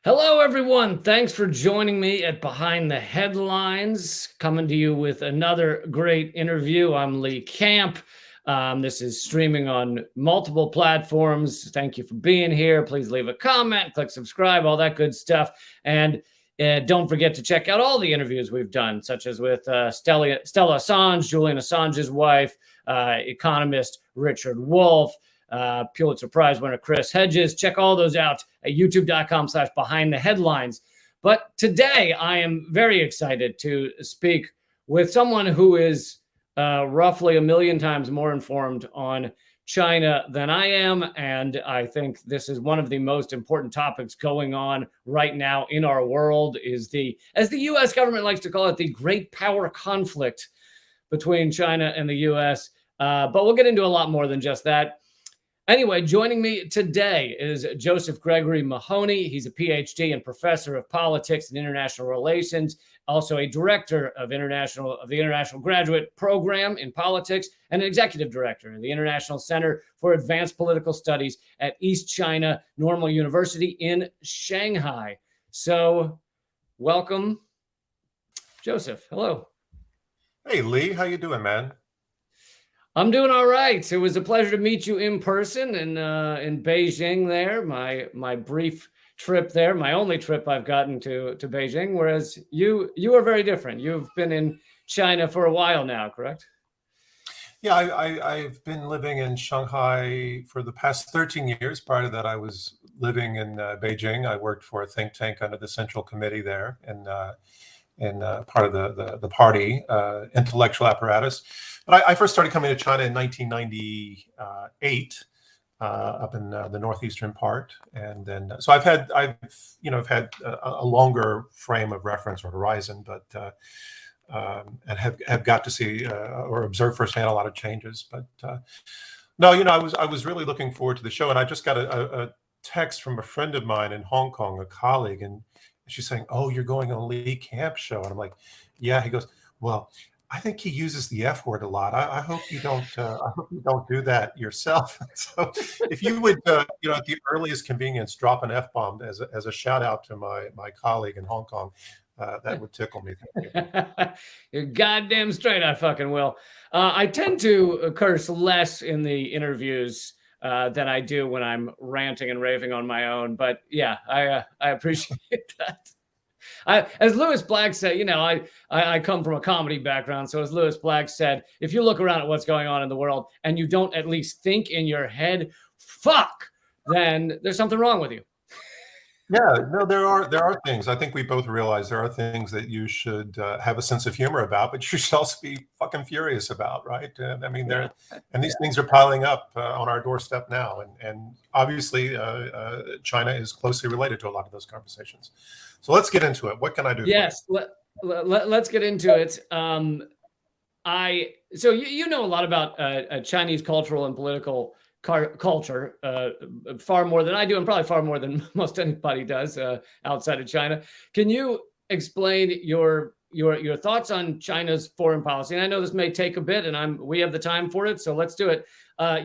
Hello, everyone. Thanks for joining me at Behind the Headlines, coming to you with another great interview. I'm Lee Camp. This is streaming on multiple platforms. Thank you for being here. Please leave a comment, click subscribe, all that good stuff. And don't forget to check out all the interviews we've done, such as with Stella Assange, Julian Assange's wife, economist Richard Wolff, Pulitzer Prize winner Chris Hedges. Check all those out at youtube.com/behind the headlines. But today I am very excited to speak with someone who is roughly a million times more informed on China than I am. And I think this is one of the most important topics going on right now in our world is as the US government likes to call it, the great power conflict between China and the US. But we'll get into a lot more than just that. Anyway, joining me today is Josef Gregory Mahoney. He's a PhD and professor of politics and international relations, also a director of the International Graduate Program in Politics, and an executive director of the International Center for Advanced Political Studies at East China Normal University in Shanghai. So, welcome, Josef. Hello. Hey, Lee. How you doing, man? I'm doing all right. It was a pleasure to meet you in person in Beijing there. My brief trip there, my only trip I've gotten to Beijing, whereas you are very different. You've been in China for a while now, correct? Yeah, I've been living in Shanghai for the past 13 years. Prior to that, I was living in Beijing. I worked for a think tank under the Central Committee there and part of the party intellectual apparatus. But I first started coming to China in 1998, up in the northeastern part, and then so I've had a longer frame of reference or horizon, but and have got to see or observe firsthand a lot of changes. But no, I was really looking forward to the show, and I just got a text from a friend of mine in Hong Kong, a colleague, and she's saying, "Oh, you're going on Lee Camp show," and I'm like, "Yeah." He goes, "Well, I think he uses the F word a lot. I hope you don't. I hope you don't do that yourself." So, if you would, at the earliest convenience, drop an F bomb as a shout out to my colleague in Hong Kong, that would tickle me. Thank you. You're goddamn straight. I fucking will. I tend to curse less in the interviews than I do when I'm ranting and raving on my own. But yeah, I appreciate that. As Lewis Black said, I come from a comedy background. So as Lewis Black said, if you look around at what's going on in the world and you don't at least think in your head, fuck, then there's something wrong with you. Yeah, no, there are things. I think we both realize there are things that you should have a sense of humor about, but you should also be fucking furious about, right? I mean, these things are piling up on our doorstep now, and obviously China is closely related to a lot of those conversations. So let's get into it. What can I do? Yes, let's get into it. So you know a lot about Chinese cultural and political culture, far more than I do, and probably far more than most anybody does outside of China. Can you explain your thoughts on China's foreign policy? And I know this may take a bit, and we have the time for it, so let's do it.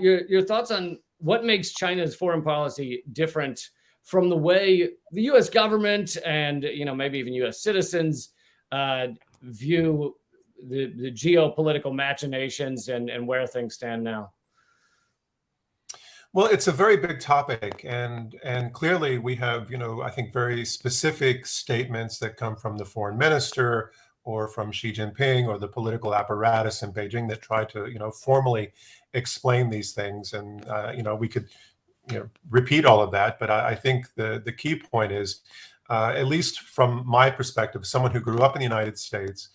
Your thoughts on what makes China's foreign policy different from the way the U.S. government and maybe even U.S. citizens view the geopolitical machinations and where things stand now? Well, it's a very big topic, and clearly we have, I think very specific statements that come from the foreign minister or from Xi Jinping or the political apparatus in Beijing that try to, formally explain these things. And, we could, repeat all of that. But I think the key point is, at least from my perspective, someone who grew up in the United States,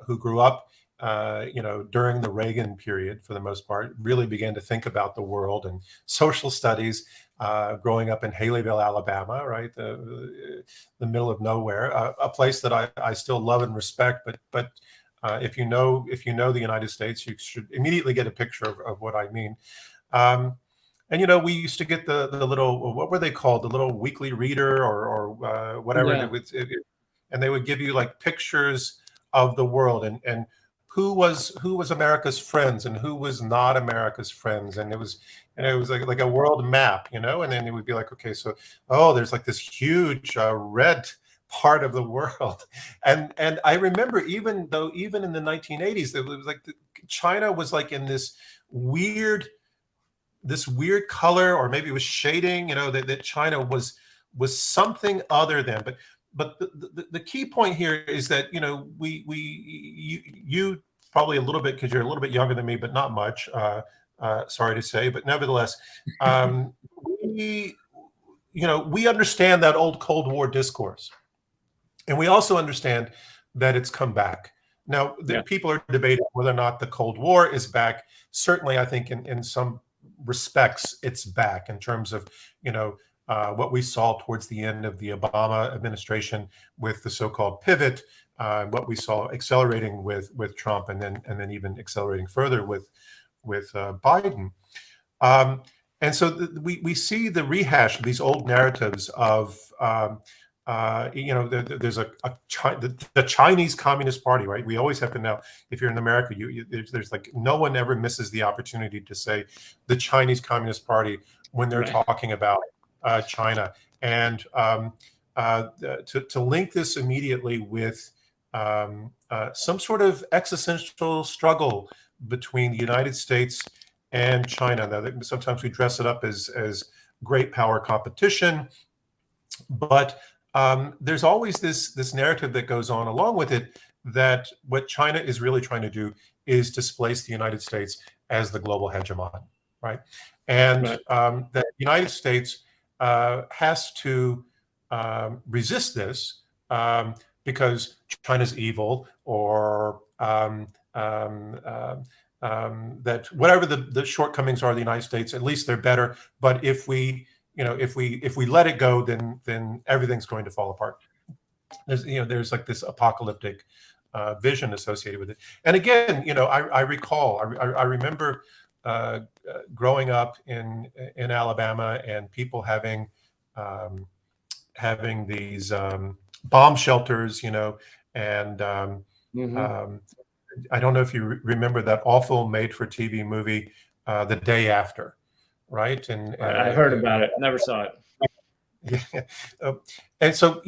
who grew up during the Reagan period, for the most part, really began to think about the world and social studies, growing up in Haleyville, Alabama, right, the middle of nowhere, a place that I still love and respect. But if you know the United States, you should immediately get a picture of what I mean. And we used to get the little, what were they called, the little weekly reader or whatever, Yeah. and they would give you like pictures of the world, and who was America's friends and who was not America's friends, and it was like a world map, and then it would be like, okay, so there's like this huge red part of the world, and I remember even in the 1980s, it was like China was like in this weird color, or maybe it was shading, that China was something other than. But the key point here is that you probably a little bit, because you're a little bit younger than me, but not much. Sorry to say, but nevertheless, we we understand that old Cold War discourse, and we also understand that it's come back. Now, people are debating whether or not the Cold War is back. Certainly, I think in some respects, it's back in terms of, what we saw towards the end of the Obama administration with the so-called pivot, what we saw accelerating with Trump, and then even accelerating further with Biden. And so we see the rehash of these old narratives of there's the Chinese Communist Party, right? We always have to know, if you're in America, there's like, no one ever misses the opportunity to say the Chinese Communist Party when they're talking about China, and to link this immediately with some sort of existential struggle between the United States and China. Now, sometimes we dress it up as great power competition, but there's always this narrative that goes on along with it, that what China is really trying to do is displace the United States as the global hegemon, right? And that the United States has to resist this, because China's evil, or that whatever the shortcomings are of the United States, at least they're better. But if we let it go, then everything's going to fall apart. There's like this apocalyptic vision associated with it. And again, I remember growing up in Alabama, and people having these bomb shelters, and I don't know if you remember that awful made-for-TV movie, The Day After, right? And I heard about it, never saw it. Yeah. And so,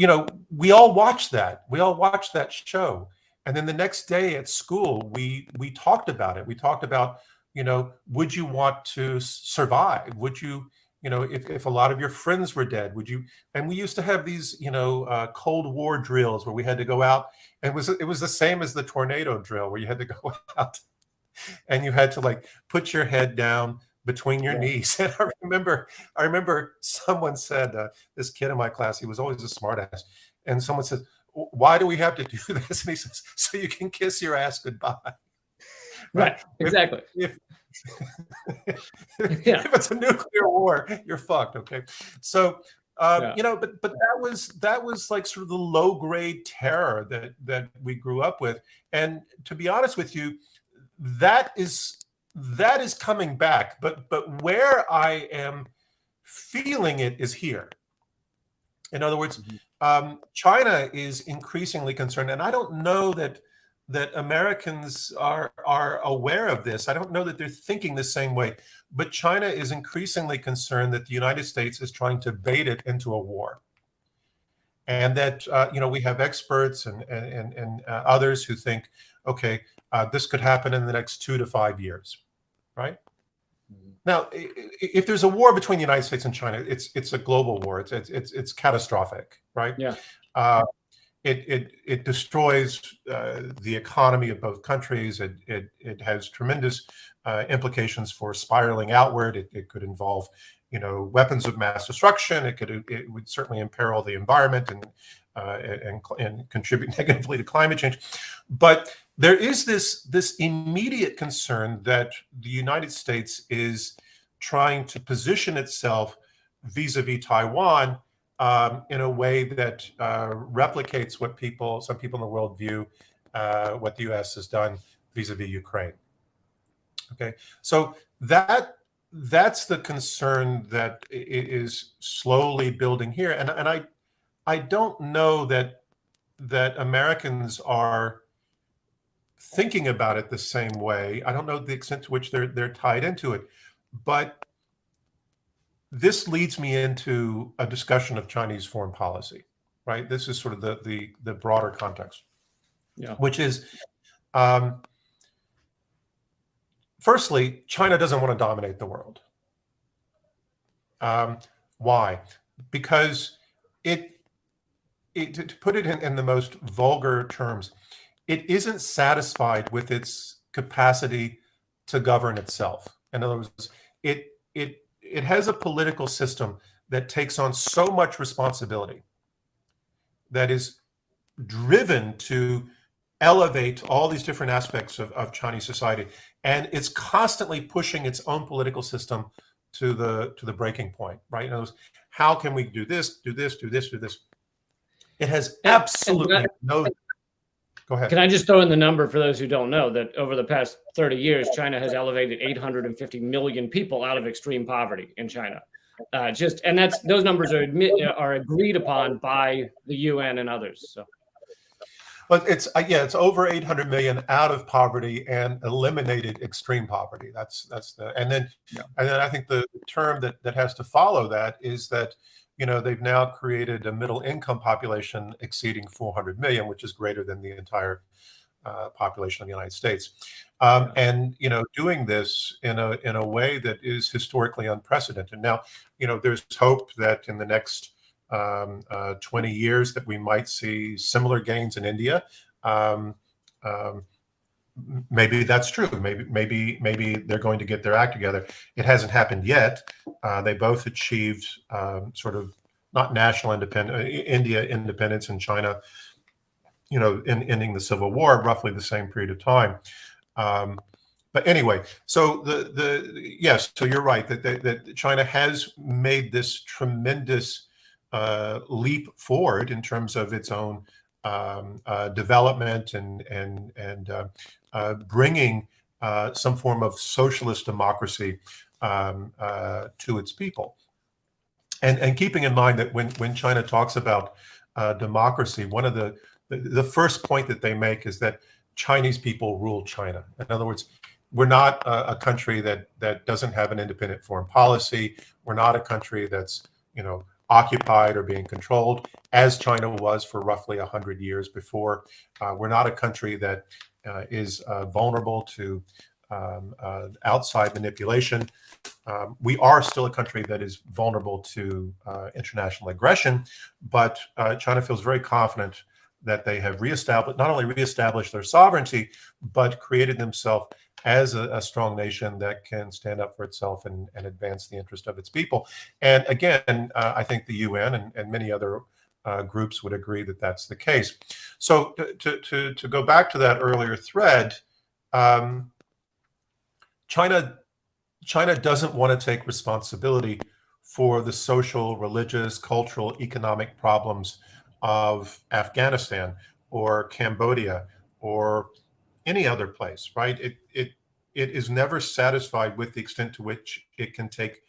we all watched that. We all watched that show. And then the next day at school, we talked about it. We talked about, would you want to survive? Would you, if a lot of your friends were dead, would you? And we used to have these, Cold War drills where we had to go out. And it was the same as the tornado drill, where you had to go out and you had to like put your head down between your knees. And I remember someone said, this kid in my class, he was always a smartass, and someone said, "Why do we have to do this?" And he says, "So you can kiss your ass goodbye." Right. Exactly. If it's a nuclear war, you're fucked. Okay. So, but that was like sort of the low grade terror that we grew up with. And to be honest with you, that is coming back. But where I am feeling it is here. In other words, China is increasingly concerned, and I don't know that Americans are aware of this. I don't know that they're thinking the same way. But China is increasingly concerned that the United States is trying to bait it into a war, and that we have experts and others who think, okay, this could happen in the next 2 to 5 years, right? Now, if there's a war between the United States and China, it's a global war. It's catastrophic, right? Yeah. It destroys the economy of both countries. It has tremendous implications for spiraling outward. It could involve, weapons of mass destruction. It would certainly imperil the environment and contribute negatively to climate change. But there is this immediate concern that the United States is trying to position itself vis-a-vis Taiwan in a way that replicates what some people in the world view what the U.S. has done vis-a-vis Ukraine. Okay, so that's the concern that is slowly building here, and I don't know that Americans are thinking about it the same way. I don't know the extent to which they're tied into it, but this leads me into a discussion of Chinese foreign policy, right? This is sort of the broader context, Yeah. which is, firstly, China doesn't want to dominate the world. Why? Because to put it in the most vulgar terms, it isn't satisfied with its capacity to govern itself. In other words, it has a political system that takes on so much responsibility, that is driven to elevate all these different aspects of Chinese society, and it's constantly pushing its own political system to the breaking point. Right? In other words, how can we do this, do this, do this, do this? It has absolutely no. Go ahead. Can I just throw in the number for those who don't know that over the past 30 years, China has elevated 850 million people out of extreme poverty in China. And those numbers are agreed upon by the UN and others. So, but it's over 800 million out of poverty and eliminated extreme poverty. And then I think the term that has to follow that is that, they've now created a middle income population exceeding 400 million, which is greater than the entire population of the United States. And, doing this in a way that is historically unprecedented. Now, there's hope that in the next 20 years that we might see similar gains in India. Maybe that's true. Maybe they're going to get their act together. It hasn't happened yet. They both achieved sort of not national India independence, and China, in ending the Civil War, roughly the same period of time. But anyway, so yes, so you're right that China has made this tremendous leap forward in terms of its own development and bringing some form of socialist democracy to its people. And keeping in mind that when China talks about democracy, one of the first point that they make is that Chinese people rule China. In other words, we're not a country that doesn't have an independent foreign policy. We're not a country that's occupied or being controlled, as China was for roughly 100 years before. We're not a country that is vulnerable to outside manipulation. We are still a country that is vulnerable to international aggression, but China feels very confident that they have not only reestablished their sovereignty, but created themselves as a strong nation that can stand up for itself and advance the interest of its people. And again, I think the UN and many other groups would agree that that's the case. So to go back to that earlier thread, China doesn't want to take responsibility for the social, religious, cultural, economic problems of Afghanistan or Cambodia or any other place, right? It is never satisfied with the extent to which it can take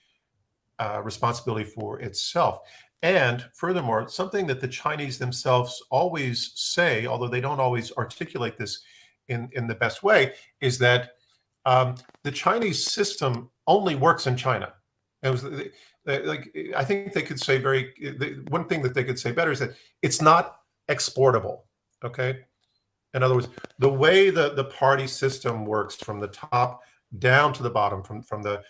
responsibility for itself. And furthermore, something that the Chinese themselves always say, although they don't always articulate this in the best way, is that the Chinese system only works in China. I think they could say one thing that they could say better is that it's not exportable. Okay. In other words, the way the party system works from the top down to the bottom, from the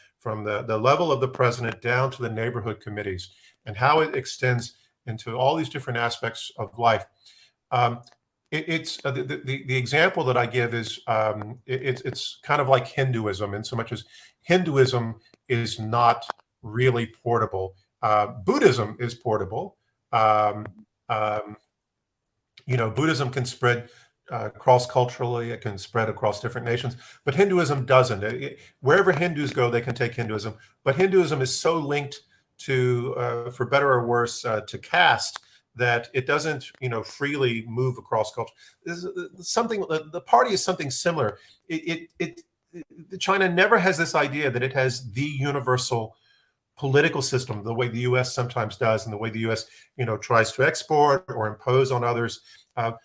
level of the president down to the neighborhood committees, and how it extends into all these different aspects of life. It's the example that I give is it's kind of like Hinduism, in so much as Hinduism is not really portable. Buddhism is portable. Buddhism can spread cross-culturally. It can spread across different nations, but Hinduism doesn't. Wherever Hindus go, they can take Hinduism, but Hinduism is so linked to, for better or worse, to caste, that it doesn't, freely move across culture. The party is something similar. China never has this idea that it has the universal political system, the way the U.S. sometimes does, and the way the U.S. tries to export or impose on others.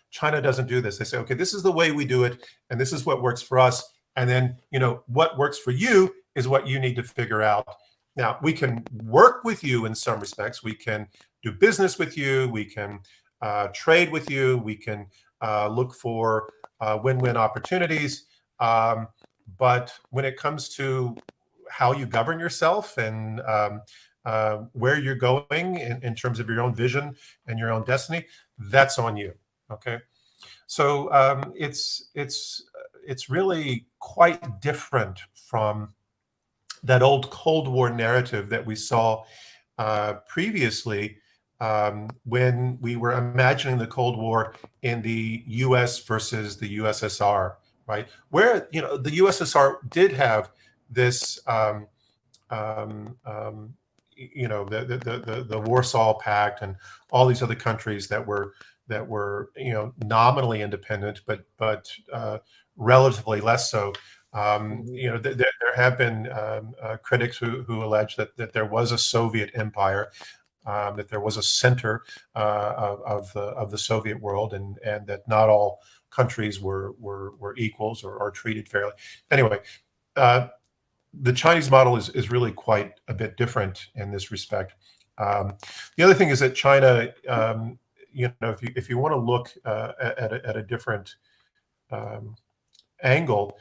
China doesn't do this. They say, okay, this is the way we do it, and this is what works for us. And then, what works for you is what you need to figure out. Now, we can work with you in some respects. We can do business with you. We can trade with you. We can look for win-win opportunities. But when it comes to how you govern yourself and where you're going in terms of your own vision and your own destiny, that's on you. Okay, so it's really quite different from that old Cold War narrative that we saw previously when we were imagining the Cold War in the U.S. versus the USSR, right? Where the USSR did have this, the Warsaw Pact and all these other countries that were nominally independent, but relatively less so. There have been critics who allege that there was a Soviet empire, that there was a center of the Soviet world, and that not all countries were equals or treated fairly. Anyway, the Chinese model is really quite a bit different in this respect. The other thing is that China, if you want to look at a different angle,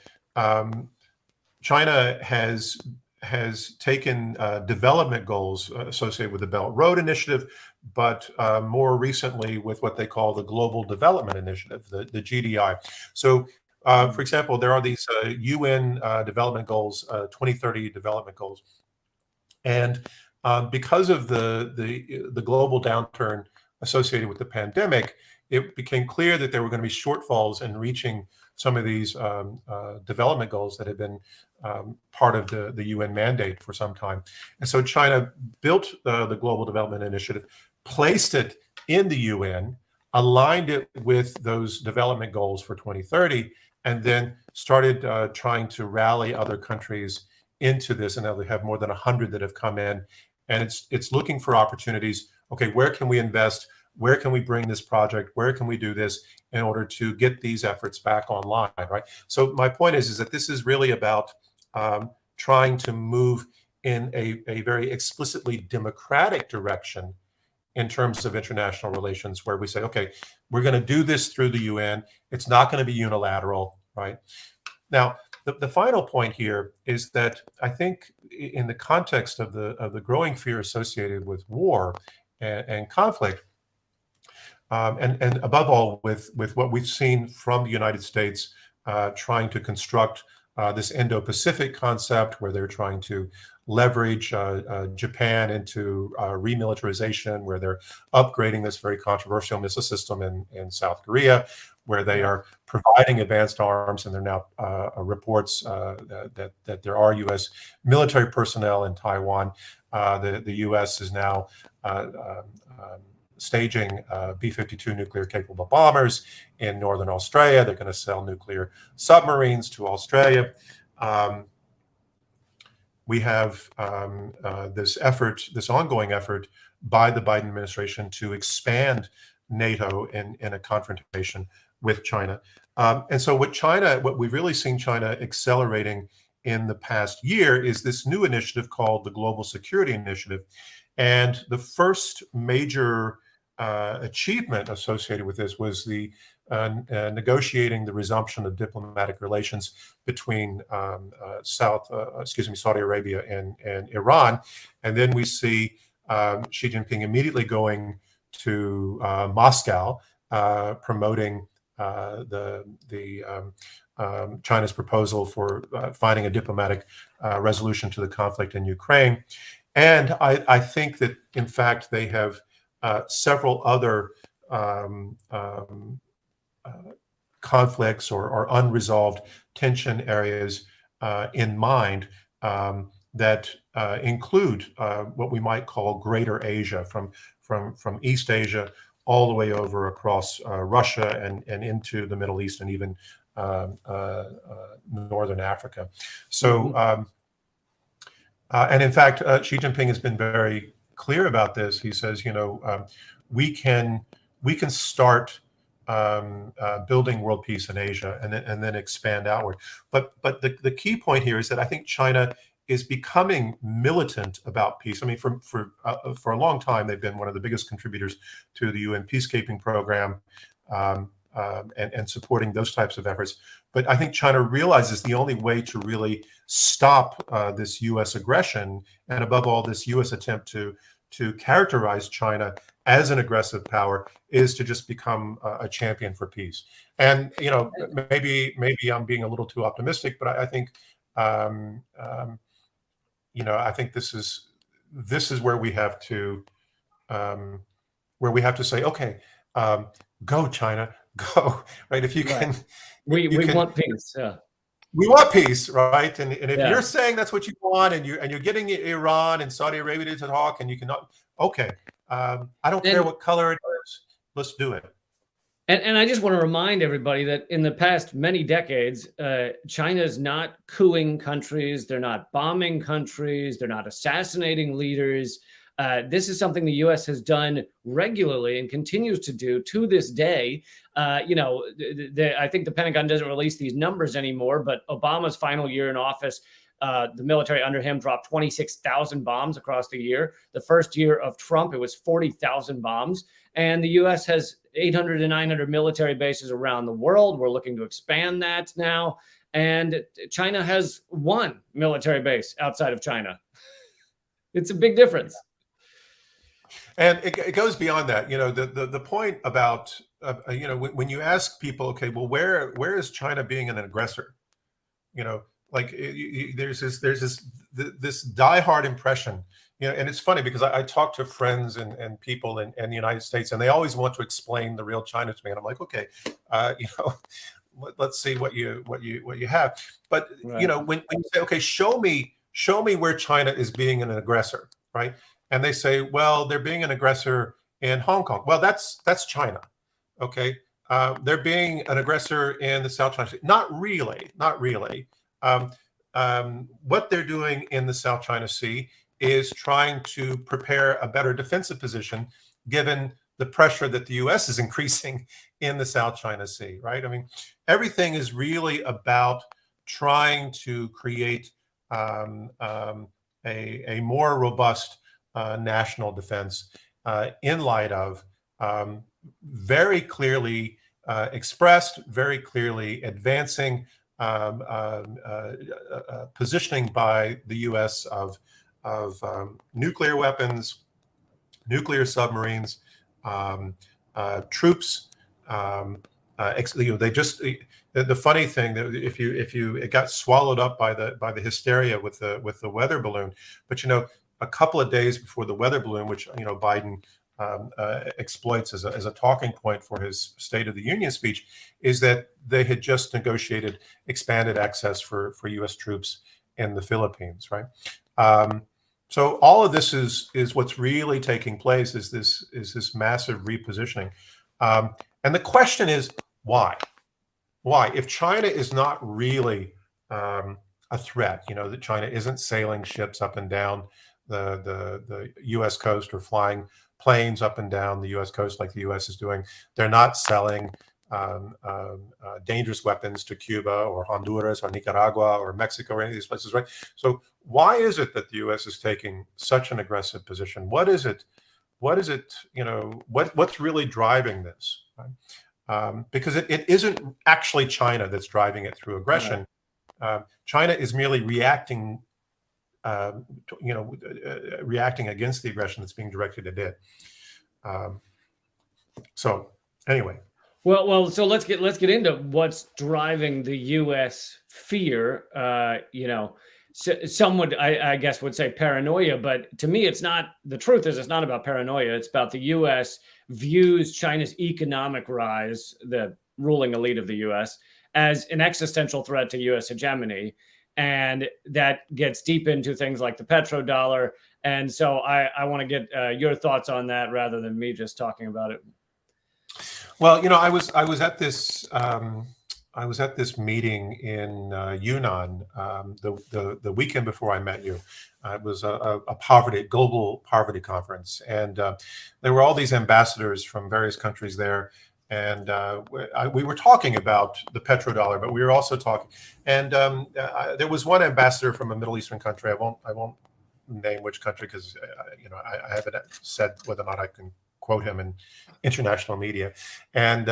China has taken development goals associated with the Belt and Road Initiative, but more recently with what they call the Global Development Initiative, the GDI. So, for example, there are these UN development goals, 2030 development goals, and because of the global downturn associated with the pandemic, it became clear that there were going to be shortfalls in reaching some of these development goals that had been part of the UN mandate for some time. And so China built the Global Development Initiative, placed it in the UN, aligned it with those development goals for 2030, and then started trying to rally other countries into this. And now they have more than 100 that have come in, and it's looking for opportunities. Okay, where can we invest? Where can we bring this project? Where can we do this in order to get these efforts back online, right? So my point is that this is really about trying to move in a very explicitly democratic direction in terms of international relations, where we say, okay, we're going to do this through the UN. It's not going to be unilateral, right? Now, the final point here is that I think in the context of the growing fear associated with war and conflict, and above all with what we've seen from the United States trying to construct this Indo-Pacific concept, where they're trying to leverage Japan into remilitarization, where they're upgrading this very controversial missile system in South Korea, where they are providing advanced arms, and there are now reports that there are U.S. military personnel in Taiwan. The U.S. is now staging B-52 nuclear-capable bombers in northern Australia. They're going to sell nuclear submarines to Australia. We have this ongoing effort by the Biden administration to expand NATO in a confrontation with China. And so what we've really seen China accelerating in the past year is this new initiative called the Global Security Initiative. And the first major achievement associated with this was the negotiating the resumption of diplomatic relations between Saudi Arabia and Iran. And then we see Xi Jinping immediately going to Moscow, promoting China's proposal for finding a diplomatic resolution to the conflict in Ukraine. And I think that, in fact, they have several other conflicts or unresolved tension areas in mind that include what we might call Greater Asia, from East Asia all the way over across Russia and into the Middle East and even Northern Africa. So And in fact, Xi Jinping has been very clear about this. He says, we can start building world peace in Asia and then expand outward. But the key point here is that I think China is becoming militant about peace. I mean, for a long time, they've been one of the biggest contributors to the UN peacekeeping program, and supporting those types of efforts. But I think China realizes the only way to really stop this U.S. aggression, and above all, this U.S. attempt to characterize China as an aggressive power, is to just become a champion for peace. And maybe I'm being a little too optimistic, but I think I think this is where we have to say, okay, go China, go, right? If you can, we want peace. Yeah. We want peace, right? And if Yeah. you're saying that's what you want, and you're getting Iran and Saudi Arabia to talk, and you cannot, okay, I don't care what color it is, let's do it. And I just want to remind everybody that in the past many decades, China is not cooing countries, they're not bombing countries, they're not assassinating leaders. This is something the U.S. has done regularly and continues to do to this day. I think the Pentagon doesn't release these numbers anymore, but Obama's final year in office, the military under him dropped 26,000 bombs across the year. The first year of Trump, it was 40,000 bombs. And the U.S. has 800 to 900 military bases around the world. We're looking to expand that now. And China has one military base outside of China. It's a big difference. And it goes beyond that. The point about, when you ask people, okay, well, where is China being an aggressor? There's this diehard impression, and it's funny because I talk to friends and people in the United States, and they always want to explain the real China to me, and I'm like, okay, let's see what you have. But right. When you say, okay, show me where China is being an aggressor, right? And they say, well, they're being an aggressor in Hong Kong. Well, that's China, okay? They're being an aggressor in the South China Sea. Not really. What they're doing in the South China Sea is trying to prepare a better defensive position, given the pressure that the U.S. is increasing in the South China Sea, right? I mean, everything is really about trying to create a more robust national defense in light of very clearly expressed, very clearly advancing positioning by the U.S. of nuclear weapons, nuclear submarines, troops. They just the funny thing that if it got swallowed up by the hysteria with the weather balloon, but a couple of days before the weather balloon, which Biden exploits as a talking point for his State of the Union speech, is that they had just negotiated expanded access for U.S. troops in the Philippines, right? So all of this is what's really taking place, is this massive repositioning, and the question is why? Why, if China is not really a threat, that China isn't sailing ships up and down the U.S. coast or flying planes up and down the U.S. coast like the U.S. is doing. They're not selling dangerous weapons to Cuba or Honduras or Nicaragua or Mexico or any of these places, right? So why is it that the U.S. is taking such an aggressive position? What is it? What's really driving this? Right? Because it isn't actually China that's driving it through aggression. China is merely reacting. Reacting against the aggression that's being directed at it. So anyway. Well, so let's get into what's driving the U.S. fear. Some would, I guess, would say paranoia, but to me, it's not. The truth is, it's not about paranoia. It's about the U.S. views China's economic rise, the ruling elite of the U.S., as an existential threat to U.S. hegemony. And that gets deep into things like the petrodollar. And so I want to get your thoughts on that rather than me just talking about it. Well, I was at this I was at this meeting in Yunnan the weekend before I met you. It was a global poverty conference, and there were all these ambassadors from various countries there. And we were talking about the petrodollar, but we were also talking. And there was one ambassador from a Middle Eastern country. I won't name which country because I haven't said whether or not I can quote him in international media. And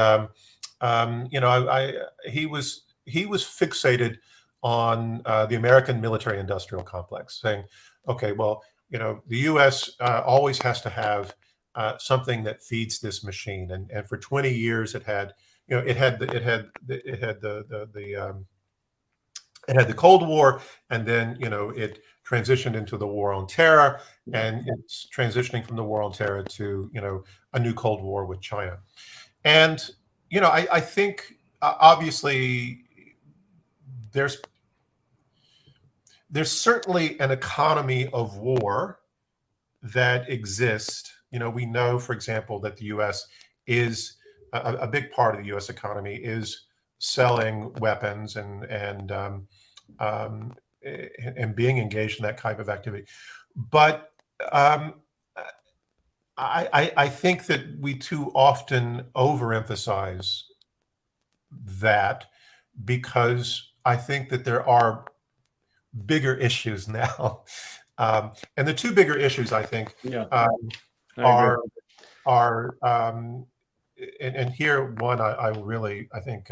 he was fixated on the American military-industrial complex, saying, "Okay, well, the U.S. Always has to have something that feeds this machine," and for 20 years it had, it had the Cold War, and then it transitioned into the war on terror, and it's transitioning from the war on terror to a new Cold War with China. And I think obviously there's certainly an economy of war that exists. We know, for example, that the U.S. is a big part of the U.S. economy is selling weapons and being engaged in that type of activity. But I think that we too often overemphasize that, because I think that there are bigger issues now. And the two bigger issues, I think, are and here one I really, I think,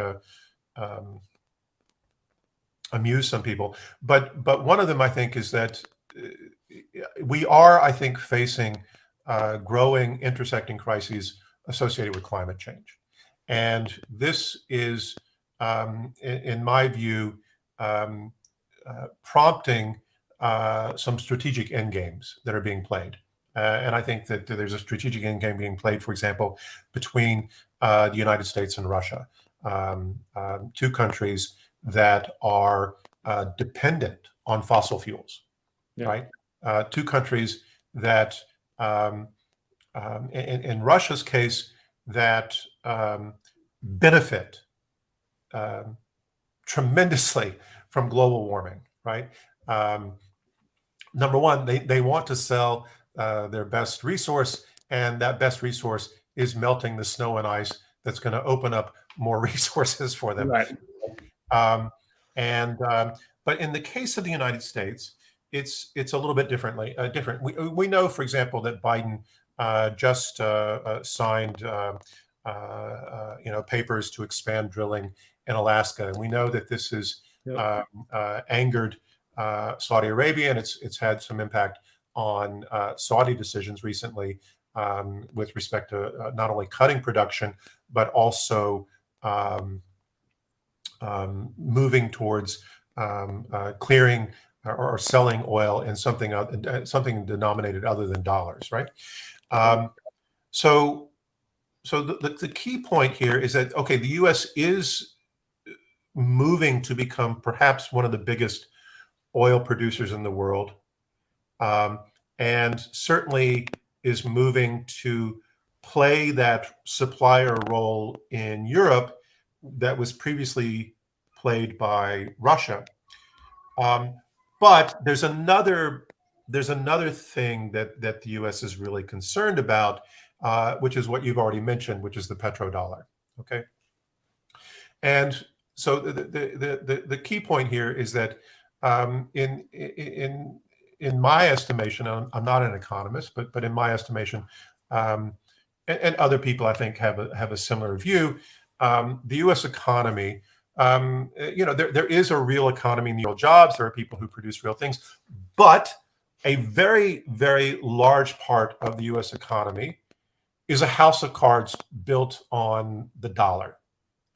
amuse some people, but one of them, I think, is that we are, I think, facing growing intersecting crises associated with climate change. And this is, in my view, prompting some strategic endgames that are being played. And I think that there's a strategic endgame being played, for example, between the United States and Russia, two countries that are dependent on fossil fuels, right? Two countries that, in Russia's case, that benefit tremendously from global warming, right? Number one, they want to sell their best resource, and that best resource is melting the snow and ice that's going to open up more resources for them. Right. But in the case of the United States, it's a little bit different. We know, for example, that Biden just signed papers to expand drilling in Alaska, and we know that this has angered Saudi Arabia, and it's had some impact on Saudi decisions recently with respect to not only cutting production but also moving towards clearing or selling oil in something denominated other than dollars, right? So the key point here is that, okay, the U.S. is moving to become perhaps one of the biggest oil producers in the world, and certainly is moving to play that supplier role in Europe that was previously played by Russia. But there's another thing that the U.S. is really concerned about, which is what you've already mentioned, which is the petrodollar. Okay, and so the key point here is that in my estimation, I'm not an economist, but in my estimation, and other people I think have a similar view, the U.S. economy. There is a real economy and real jobs. There are people who produce real things, but a very, very large part of the U.S. economy is a house of cards built on the dollar.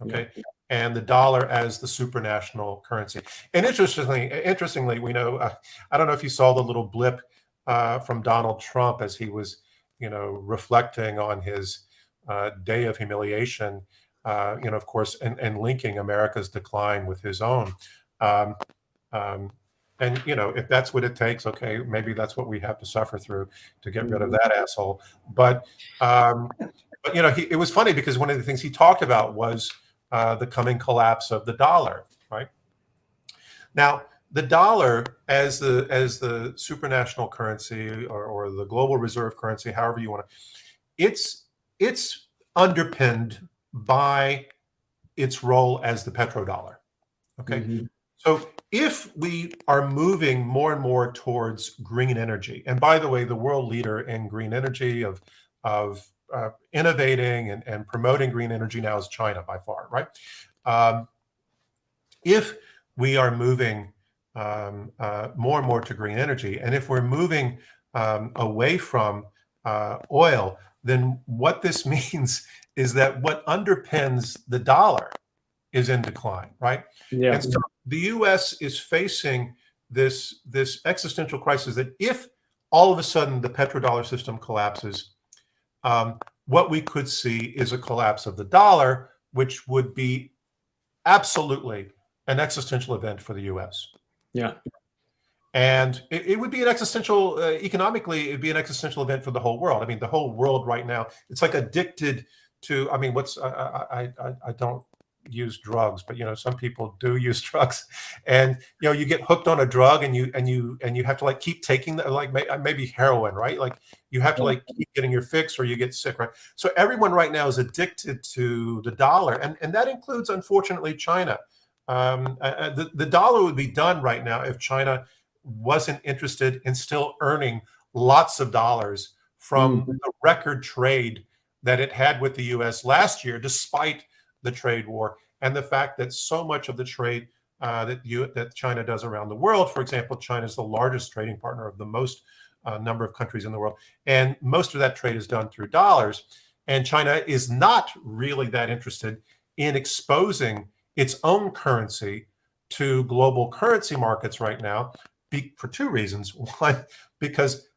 Okay. Yeah. And the dollar as the supranational currency. And interestingly, we know, I don't know if you saw the little blip from Donald Trump as he was, reflecting on his day of humiliation, of course, and linking America's decline with his own. And, if that's what it takes, okay, maybe that's what we have to suffer through to get rid of that asshole. But it was funny because one of the things he talked about was the coming collapse of the dollar, right? Now, the dollar as the supranational currency or the global reserve currency, however you want to, it's underpinned by its role as the petrodollar. Okay. Mhm. So if we are moving more and more towards green energy, and by the way, the world leader in green energy of innovating and promoting green energy now is China by far, right? If we are moving more and more to green energy, and if we're moving away from oil, then what this means is that what underpins the dollar is in decline, right? Yeah. And so the U.S. is facing this existential crisis that if all of a sudden the petrodollar system collapses, what we could see is a collapse of the dollar, which would be absolutely an existential event for the U.S. Yeah. And it would be an existential, economically, it'd be an existential event for the whole world. I mean, the whole world right now, it's like addicted to, I mean, I don't use drugs, but, some people do use drugs, and, you get hooked on a drug and you have to like keep taking that, like maybe heroin, right? Like you have to like keep getting your fix or you get sick, right? So everyone right now is addicted to the dollar. And that includes, unfortunately, China. The dollar would be done right now if China wasn't interested in still earning lots of dollars from the record trade that it had with the U.S. last year, despite the trade war and the fact that so much of the trade that China does around the world, for example, China is the largest trading partner of the most number of countries in the world, and most of that trade is done through dollars. And China is not really that interested in exposing its own currency to global currency markets right now, for two reasons. One, because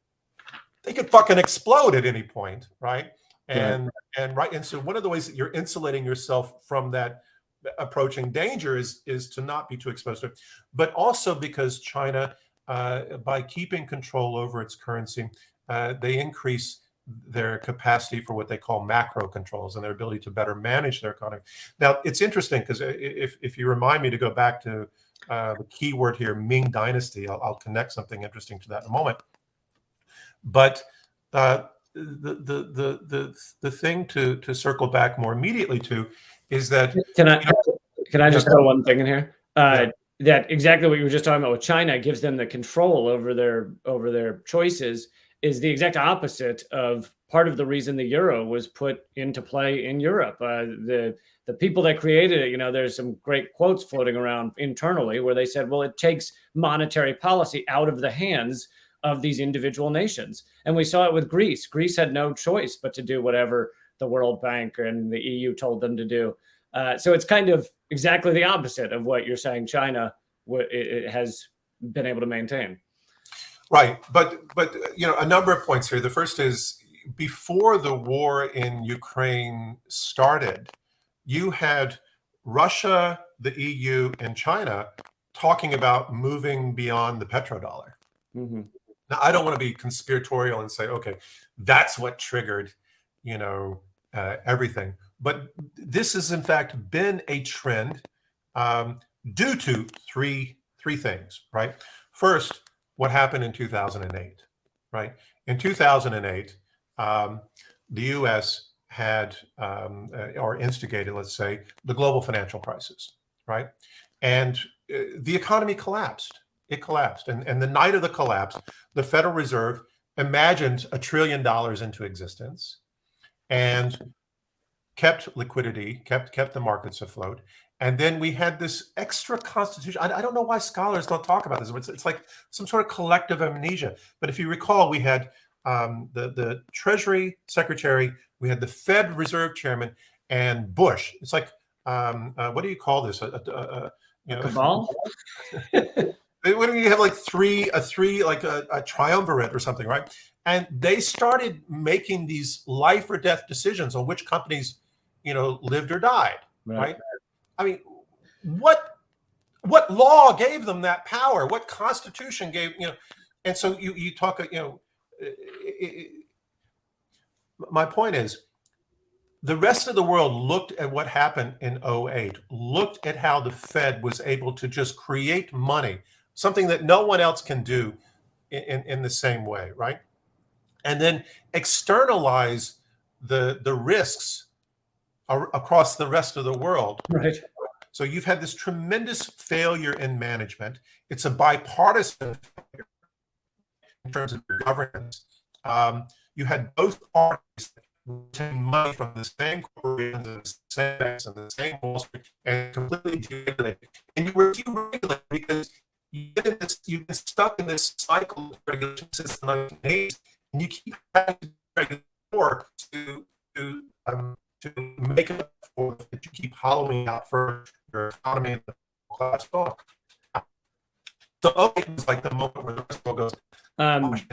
they could fucking explode at any point, right? And so one of the ways that you're insulating yourself from that approaching danger is to not be too exposed to it, but also because China, by keeping control over its currency, they increase their capacity for what they call macro controls and their ability to better manage their economy. Now, it's interesting because if you remind me to go back to the key word here, Ming Dynasty, I'll connect something interesting to that in a moment. But the thing to circle back more immediately to is that can I just throw one thing in here? That exactly what you were just talking about with China gives them the control over their choices is the exact opposite of part of the reason the euro was put into play in Europe. The people that created it, there's some great quotes floating around internally where they said, well, it takes monetary policy out of the hands of these individual nations. And we saw it with Greece. Greece had no choice but to do whatever the World Bank and the EU told them to do. So it's kind of exactly the opposite of what you're saying China it has been able to maintain. Right. But a number of points here. The first is before the war in Ukraine started, you had Russia, the EU, and China talking about moving beyond the petrodollar. Mm-hmm. Now, I don't want to be conspiratorial and say, okay, that's what triggered, everything. But this has in fact been a trend due to three things, right? First, what happened in 2008, right? In 2008, the U.S. had or instigated, let's say, the global financial crisis, right? And the economy collapsed. It collapsed. And the night of the collapse, the Federal Reserve imagined $1 trillion into existence and kept liquidity, kept the markets afloat. And then we had this extra constitution. I don't know why scholars don't talk about this. It's like some sort of collective amnesia. But if you recall, we had the Treasury Secretary, we had the Fed Reserve Chairman, and Bush. It's like, what do you call this? Cabal? When you have like a triumvirate or something, right? And they started making these life or death decisions on which companies, lived or died, right? I mean, what law gave them that power? What constitution gave, and so you talk, my point is the rest of the world looked at what happened in '08, looked at how the Fed was able to just create money, something that no one else can do in the same way, right? And then externalize the risks across the rest of the world. Right. So you've had this tremendous failure in management. It's a bipartisan failure in terms of governance. You had both parties taking money from the same corporations and the same banks and the same Wall Street and completely deregulated. And you were deregulated because you've been stuck in this cycle of regulation since the 1980s, and you keep having to regulate more to make up for that. You keep hollowing out for your economy and the class talk. So okay, it's like the moment where the rest of the world goes.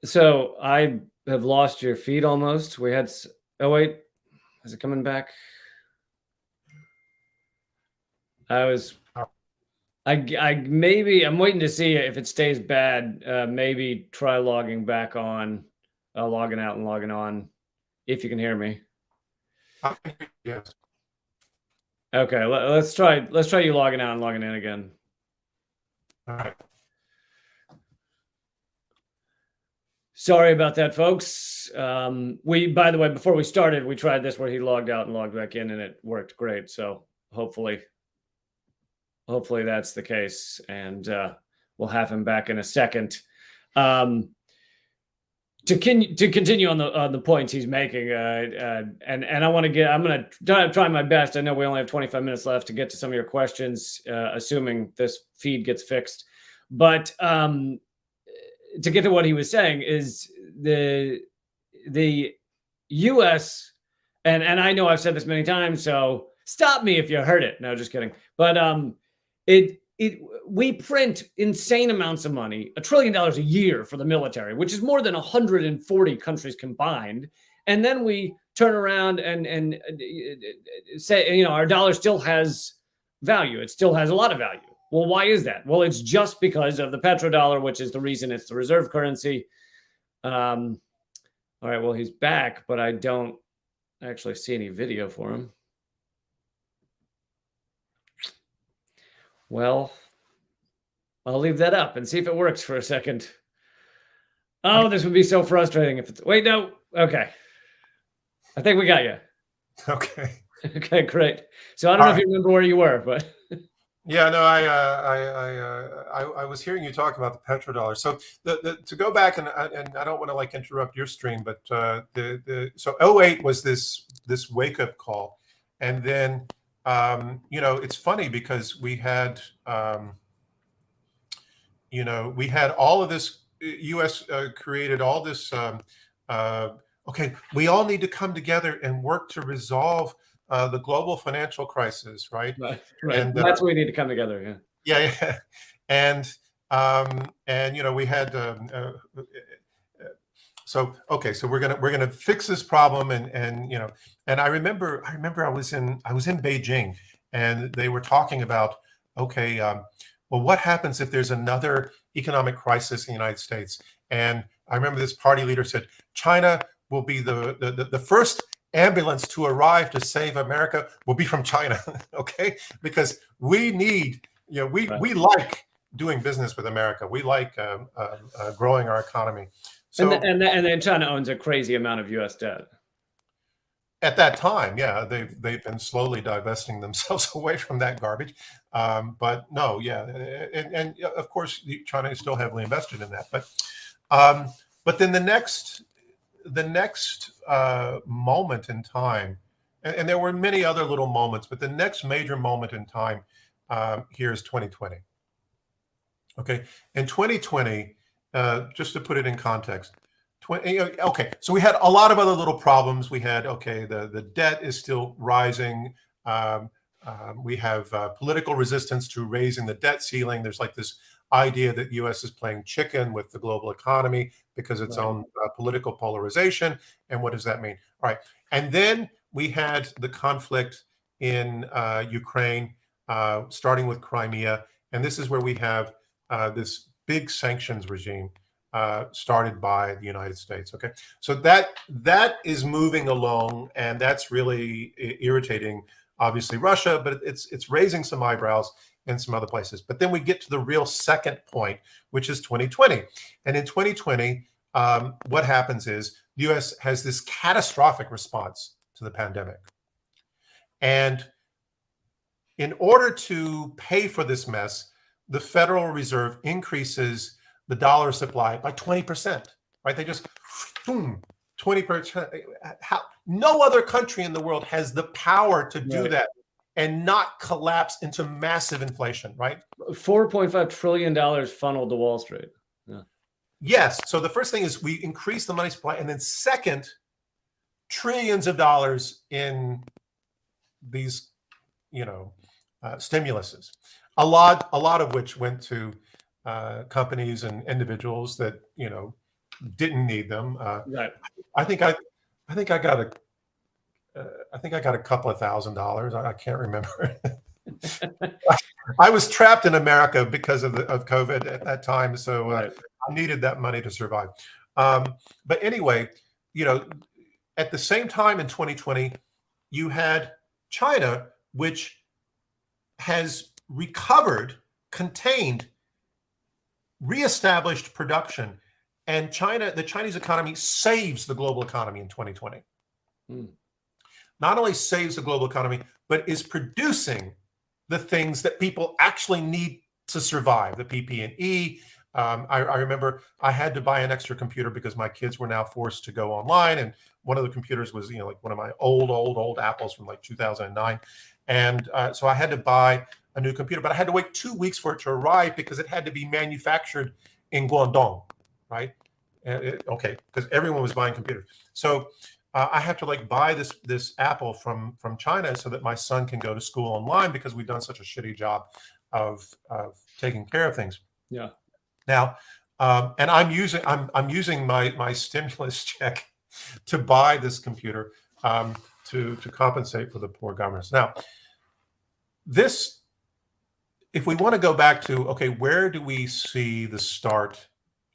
So I have lost your feed almost. We had. Oh wait, is it coming back? Maybe I'm waiting to see if it stays bad. Maybe try logging back on, logging out and logging on, if you can hear me. Yes. Okay, let's try you logging out and logging in again. All right. Sorry about that, folks. By the way, before we started, we tried this where he logged out and logged back in, and it worked great. So hopefully that's the case, and we'll have him back in a second. To continue on the points he's making, and I'm going to try my best. I know we only have 25 minutes left to get to some of your questions, assuming this feed gets fixed. But to get to what he was saying is the U.S. and I know I've said this many times, so stop me if you heard it. No, just kidding. But we print insane amounts of money, $1 trillion a year for the military, which is more than 140 countries combined. And then we turn around and say, our dollar still has value. It still has a lot of value. Well, why is that? Well, it's just because of the petrodollar, which is the reason it's the reserve currency. All right, well, he's back, but I don't actually see any video for him. Well, I'll leave that up and see if it works for a second. Oh, this would be so frustrating if it's... Wait, no. Okay. I think we got you. Okay. Okay, great. So I don't know if you remember where you were, but... Yeah, no, I was hearing you talk about the petrodollar. So to go back, and I don't want to interrupt your stream, but so '08 was this wake up call, and then it's funny because we had we had all of this. U.S. created all this. Okay, we all need to come together and work to resolve the global financial crisis, right? Right. And that's where we need to come together. Yeah. Yeah. And we had so we're gonna fix this problem, and I remember I was in Beijing, and they were talking about well, what happens if there's another economic crisis in the United States? And I remember this party leader said China will be the first ambulance to arrive to save America will be from China. Okay, because we need, we like doing business with America. We like growing our economy. So and then China owns a crazy amount of U.S. debt. At that time, yeah, they've been slowly divesting themselves away from that garbage. But no, yeah, and of course China is still heavily invested in that. But then the next moment in time, and there were many other little moments, but the next major moment in time here is 2020. Okay, in 2020, just to put it in context, okay, so we had a lot of other little problems. We had, the debt is still rising. We have political resistance to raising the debt ceiling. There's this idea that U.S. is playing chicken with the global economy because its own political polarization. And what does that mean? All right. And then we had the conflict in Ukraine, starting with Crimea. And this is where we have this big sanctions regime started by the United States. Okay, so that is moving along, and that's really irritating, obviously, Russia, but it's raising some eyebrows in some other places. But then we get to the real second point, which is 2020. And in 2020, what happens is the U.S. has this catastrophic response to the pandemic. And in order to pay for this mess, the Federal Reserve increases the dollar supply by 20%, right? They just, boom, 20%. No other country in the world has the power to do that and not collapse into massive inflation, right? $4.5 trillion funneled to Wall Street. Yeah. Yes. So the first thing is we increase the money supply, and then second, trillions of dollars in these, stimuluses. A lot of which went to companies and individuals that didn't need them. Right. I think I got a couple of $1,000s. I can't remember. I was trapped in America because of COVID at that time, so I needed that money to survive. But anyway, at the same time in 2020, you had China, which has recovered, contained, reestablished production, and the Chinese economy saves the global economy in 2020. Not only saves the global economy, but is producing the things that people actually need to survive, the PP&E. I remember I had to buy an extra computer because my kids were now forced to go online, and one of the computers was, like one of my old Apples from like 2009, and so I had to buy a new computer, but I had to wait 2 weeks for it to arrive because it had to be manufactured in Guangdong, right? Because everyone was buying computers, so I had to buy this Apple from China so that my son can go to school online because we've done such a shitty job of taking care of things. Yeah. Now, and I'm using my stimulus check to buy this computer to compensate for the poor governments. Now, if we want to go back to, okay, where do we see the start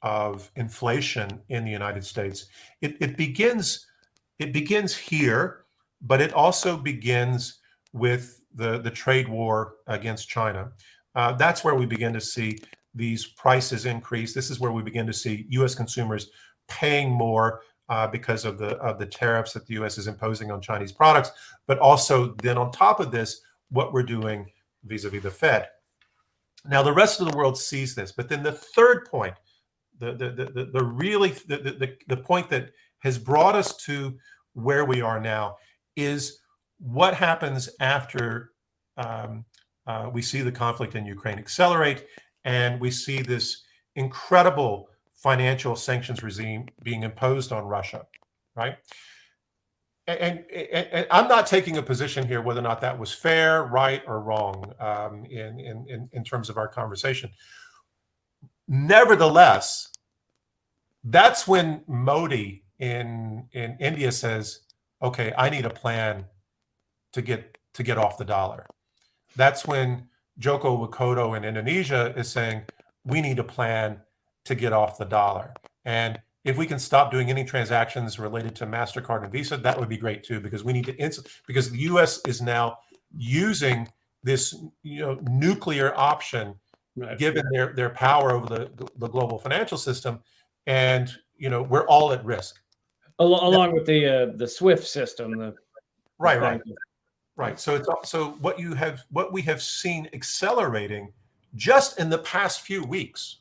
of inflation in the United States? It begins here, but it also begins with the trade war against China. That's where we begin to see these prices increase. This is where we begin to see U.S. consumers paying more because of the tariffs that the U.S. is imposing on Chinese products, but also then on top of this, what we're doing vis-a-vis the Fed. Now, the rest of the world sees this, but then the third point, the point that has brought us to where we are now is what happens after we see the conflict in Ukraine accelerate, and we see this incredible financial sanctions regime being imposed on Russia, right? And I'm not taking a position here whether or not that was fair, right, or wrong in terms of our conversation. Nevertheless, that's when Modi in India says, "Okay, I need a plan to get off the dollar." That's when Joko Widodo in Indonesia is saying, "We need a plan to get off the dollar." And if we can stop doing any transactions related to MasterCard and Visa, that would be great too, because we need to because the U.S. is now using this nuclear option, given their power over the global financial system, and we're all at risk. Along with the SWIFT system, right. So what we have seen accelerating just in the past few weeks,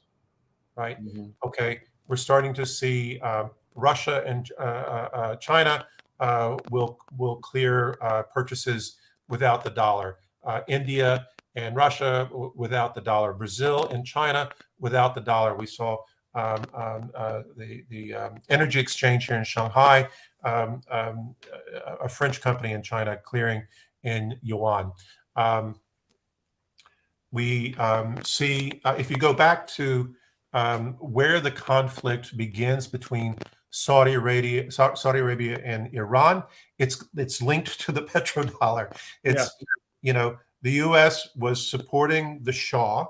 right? Mm-hmm. Okay, we're starting to see Russia and China will clear purchases without the dollar. India and Russia without the dollar. Brazil and China without the dollar. We saw the energy exchange here in Shanghai, a French company in China clearing in yuan. We see, if you go back to where the conflict begins between Saudi Arabia and Iran, it's linked to the petrodollar. The U.S. was supporting the Shah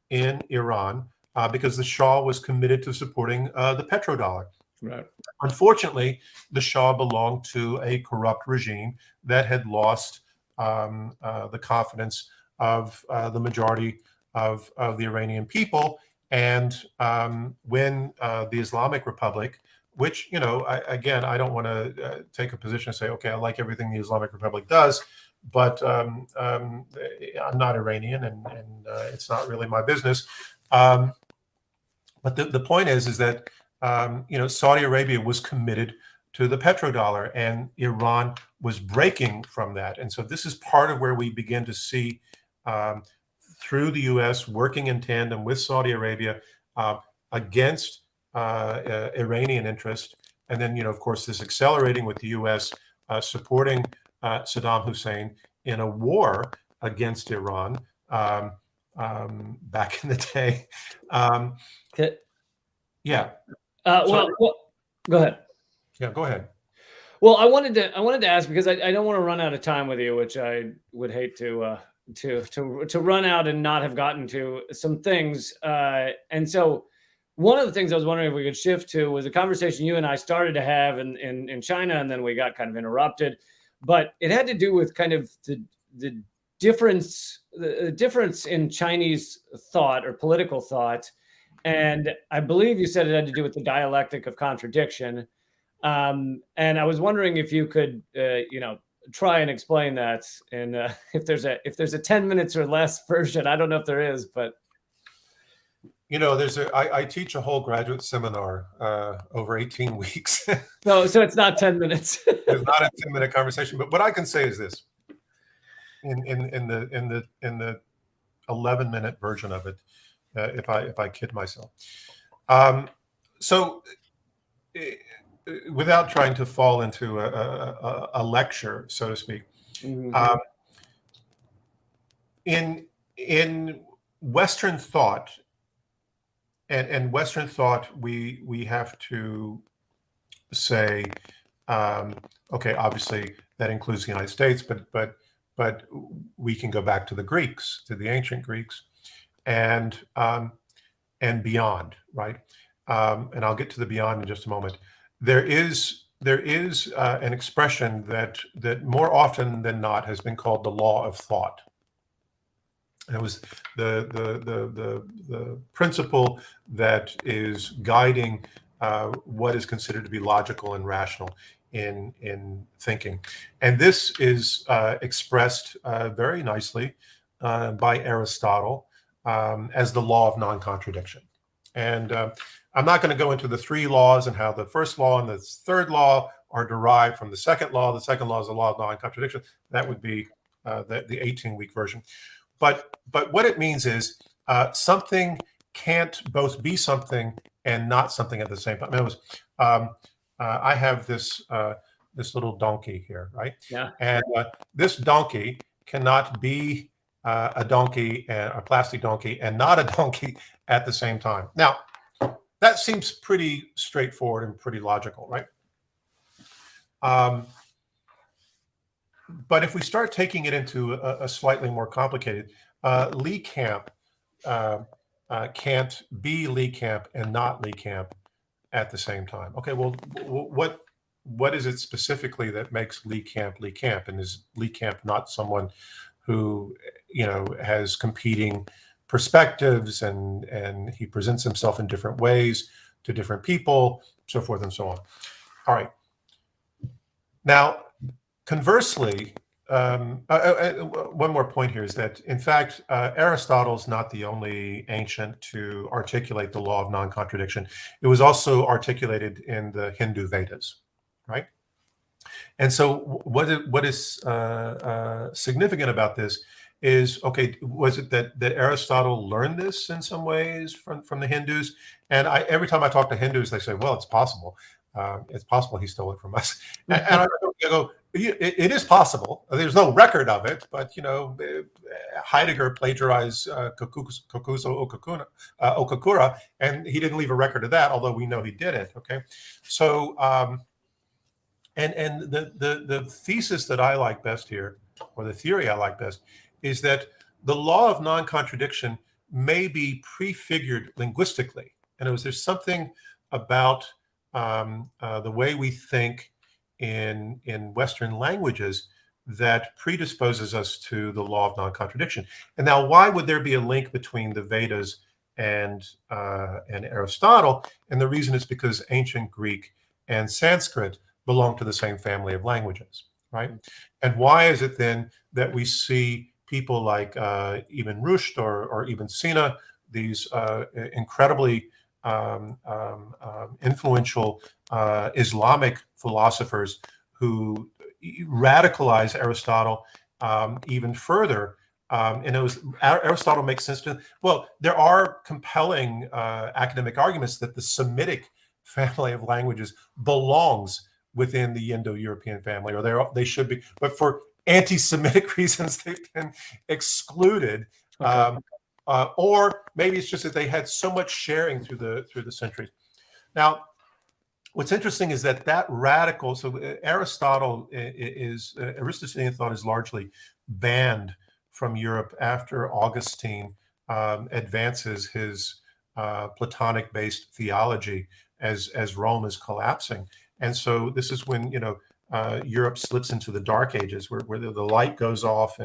in Iran because the Shah was committed to supporting the petrodollar. Right. Unfortunately, the Shah belonged to a corrupt regime that had lost the confidence of the majority of the Iranian people. And when the Islamic Republic, which, again, I don't want to take a position and say, okay, I like everything the Islamic Republic does, but I'm not Iranian, and it's not really my business. But the point is that Saudi Arabia was committed to the petrodollar, and Iran was breaking from that. And so this is part of where we begin to see, through the U.S. working in tandem with Saudi Arabia against Iranian interest, and then of course this accelerating with the U.S. Supporting Saddam Hussein in a war against Iran back in the day. Yeah. Well, go ahead. Yeah, go ahead. Well, I wanted to ask, because I don't want to run out of time with you, which I would hate to run out and not have gotten to some things. And so one of the things I was wondering if we could shift to was a conversation you and I started to have in China, and then we got kind of interrupted. But it had to do with kind of the difference in Chinese thought or political thought. And I believe you said it had to do with the dialectic of contradiction. And I was wondering if you could, try and explain that. And if there's a 10 minutes or less version, I don't know if there is, but. I teach a whole graduate seminar over 18 weeks. So it's not 10 minutes. It's not a 10-minute conversation, but what I can say is this: in the 11-minute version of it, if I kid myself. Without trying to fall into a lecture, so to speak, Mm-hmm. In Western thought, and Western thought, we have to say, okay, obviously that includes the United States, but we can go back to the Greeks, to the ancient Greeks, and beyond, right? And I'll get to the beyond in just a moment. There is an expression that more often than not has been called the law of thought. And it was the principle that is guiding what is considered to be logical and rational in thinking. And this is expressed very nicely by Aristotle as the law of non-contradiction. And I'm not going to go into the three laws and how the first law and the third law are derived from the second law. The second law is the law of non-contradiction. That would be the 18-week version. But what it means is something can't both be something and not something at the same time. I have this little donkey here, right? Yeah. And this donkey cannot be a donkey, and a plastic donkey, and not a donkey at the same time. Now, that seems pretty straightforward and pretty logical, right? But if we start taking it into a slightly more complicated, Lee Camp can't be Lee Camp and not Lee Camp at the same time. Okay, well, what is it specifically that makes Lee Camp? And is Lee Camp not someone who has competing perspectives, and he presents himself in different ways to different people, so forth and so on? All right. Now, conversely, one more point here is that, in fact, Aristotle's not the only ancient to articulate the law of non-contradiction. It was also articulated in the Hindu Vedas, right? And so what is significant about this is, okay, was it that Aristotle learned this in some ways from the Hindus? And every time I talk to Hindus, they say, well, it's possible. It's possible he stole it from us. And I go, it is possible. There's no record of it, but Heidegger plagiarized Kokuso Okakura, and he didn't leave a record of that, although we know he did it. Okay, so and the thesis that I like best here, or the theory I like best, is that the law of non-contradiction may be prefigured linguistically. In other words, there's something about the way we think in Western languages that predisposes us to the law of non-contradiction. And now, why would there be a link between the Vedas and Aristotle? And the reason is because ancient Greek and Sanskrit belong to the same family of languages, right? And why is it then that we see people like Ibn Rushd or Ibn Sina, these incredibly influential Islamic philosophers who radicalize Aristotle even further? And Aristotle makes sense to, well, there are compelling academic arguments that the Semitic family of languages belongs within the Indo-European family, or they should be, but for anti-Semitic reasons, they've been excluded. Okay. Or maybe it's just that they had so much sharing through the centuries. Now, what's interesting is that radical, so Aristotelian thought is largely banned from Europe after Augustine advances his Platonic-based theology as Rome is collapsing. And so this is when, Europe slips into the Dark Ages, where the light goes off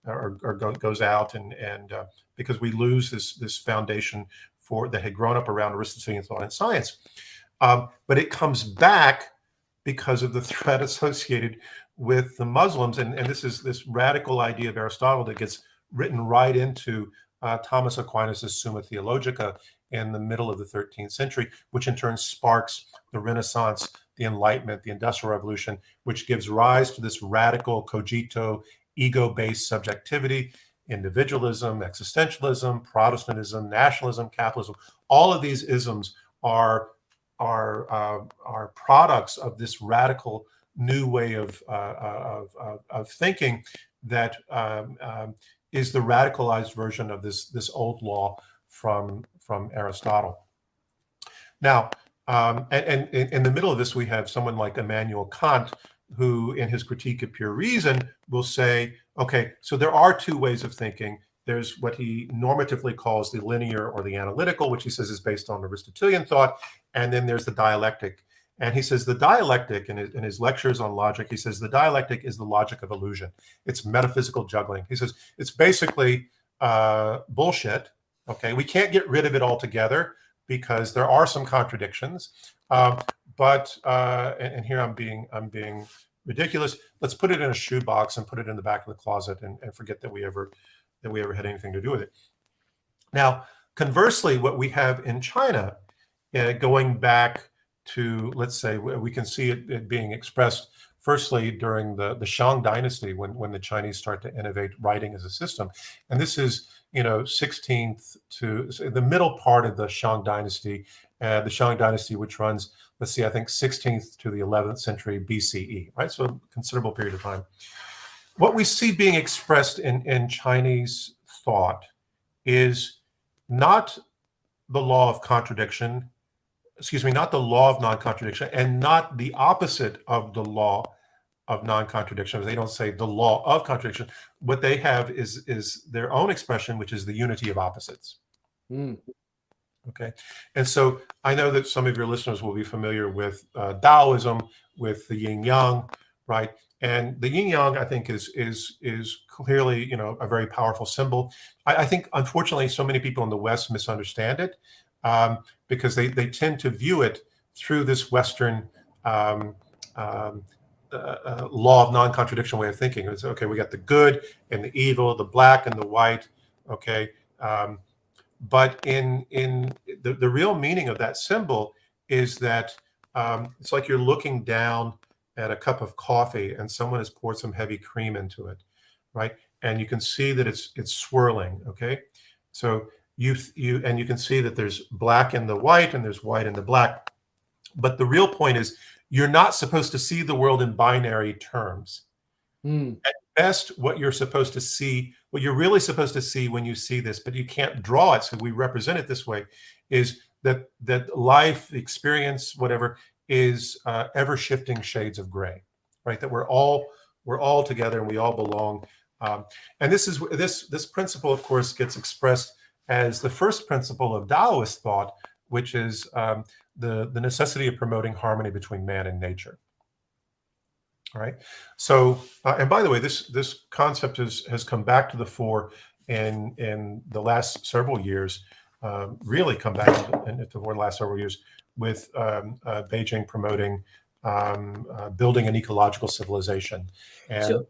or goes out, and because we lose this foundation that had grown up around Aristotelian thought and science. But it comes back because of the threat associated with the Muslims, and this is this radical idea of Aristotle that gets written right into Thomas Aquinas' Summa Theologica in the middle of the 13th century, which in turn sparks the Renaissance, the Enlightenment, the Industrial Revolution, which gives rise to this radical cogito, ego-based subjectivity, individualism, existentialism, Protestantism, nationalism, capitalism. All of these isms are products of this radical new way of thinking that is the radicalized version of this old law from Aristotle. Now, and in the middle of this, we have someone like Immanuel Kant, who in his Critique of Pure Reason will say, okay, so there are two ways of thinking. There's what he normatively calls the linear or the analytical, which he says is based on Aristotelian thought. And then there's the dialectic. And he says the dialectic, in his lectures on logic, he says the dialectic is the logic of illusion. It's metaphysical juggling. He says it's basically bullshit. Okay, we can't get rid of it altogether because there are some contradictions. But here I'm being ridiculous. Let's put it in a shoebox and put it in the back of the closet and forget that we ever had anything to do with it. Now, conversely, what we have in China, going back to, let's say, we can see it being expressed firstly during the Shang dynasty, when the Chinese start to innovate writing as a system. And this is, 16th to the middle part of the Shang dynasty, which runs, let's see, I think 16th to the 11th century BCE, right? So a considerable period of time. What we see being expressed in Chinese thought is not the law of contradiction, not the law of non-contradiction, and not the opposite of the law of non-contradiction. They don't say the law of contradiction. What they have is their own expression, which is the unity of opposites. Okay. And so I know that some of your listeners will be familiar with Taoism, with the yin yang, right? And the yin yang, I think, is clearly, a very powerful symbol. I think, unfortunately, so many people in the West misunderstand it because they tend to view it through this Western law of non-contradiction way of thinking. It's okay, we got the good and the evil, the black and the white. Okay. But in the real meaning of that symbol is that it's like you're looking down at a cup of coffee and someone has poured some heavy cream into it, right? And you can see that it's swirling. Okay, so you can see that there's black in the white and there's white in the black. But the real point is you're not supposed to see the world in binary terms. At best, what you're supposed to see, what you're really supposed to see when you see this, but you can't draw it, so we represent it this way, is that life, experience, whatever, is ever-shifting shades of gray, right? That we're all together and we all belong. And this principle, of course, gets expressed as the first principle of Taoist thought, which is the necessity of promoting harmony between man and nature. All right. So, and by the way, this concept has come back to the fore in the last several years. Really come back into the last several years with Beijing promoting building an ecological civilization. And So,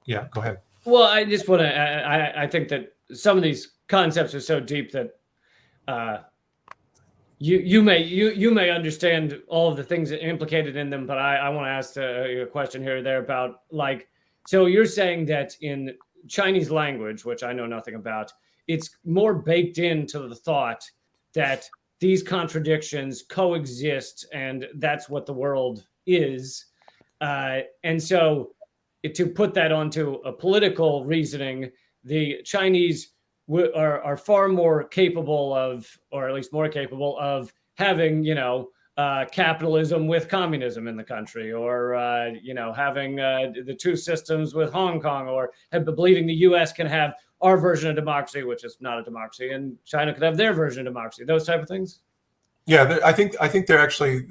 yeah, go ahead. well, I just want to. I think that some of these concepts are so deep that you may understand all of the things implicated in them, but I want to ask a question here or there about, like, so you're saying that in Chinese language, which I know nothing about, it's more baked into the thought that these contradictions coexist and that's what the world is. And so to put that onto a political reasoning, the Chinese are far more capable of, or at least more capable of, having, capitalism with communism in the country, or having the two systems with Hong Kong, or believing the U.S. can have our version of democracy, which is not a democracy, and China could have their version of democracy. Those type of things. Yeah, I think they're actually,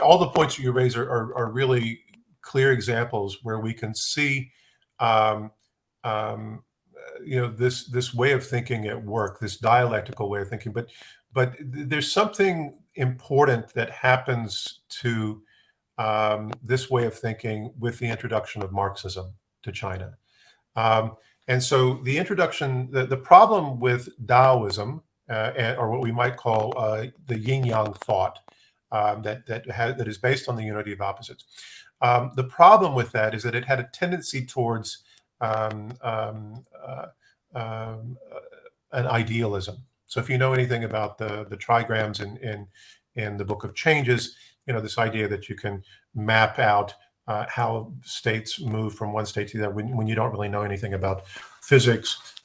all the points you raise are really clear examples where we can see this way of thinking at work, this dialectical way of thinking. But there's something important that happens to this way of thinking with the introduction of Marxism to China. And so the introduction, the problem with Taoism, or what we might call the yin-yang thought, that is based on the unity of opposites. The problem with that is that it had a tendency towards an idealism. So if you know anything about the trigrams in the Book of Changes, this idea that you can map out how states move from one state to the other when you don't really know anything about physics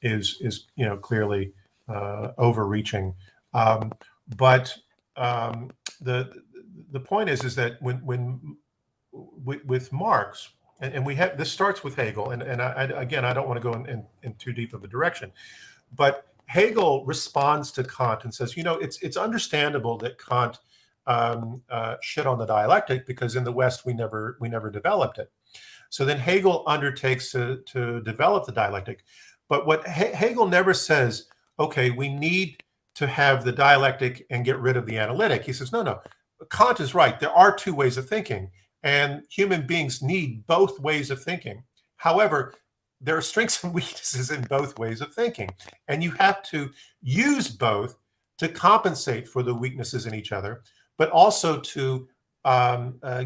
is clearly overreaching. But the point is that with Marx, and we have, this starts with Hegel, and again, I don't want to go in too deep of a direction, but Hegel responds to Kant and says, it's understandable that Kant shit on the dialectic because in the West we never developed it. So then Hegel undertakes to develop the dialectic, but what Hegel never says, okay, we need to have the dialectic and get rid of the analytic. He says, no, Kant is right. There are two ways of thinking, and human beings need both ways of thinking. However, there are strengths and weaknesses in both ways of thinking, and you have to use both to compensate for the weaknesses in each other, but also to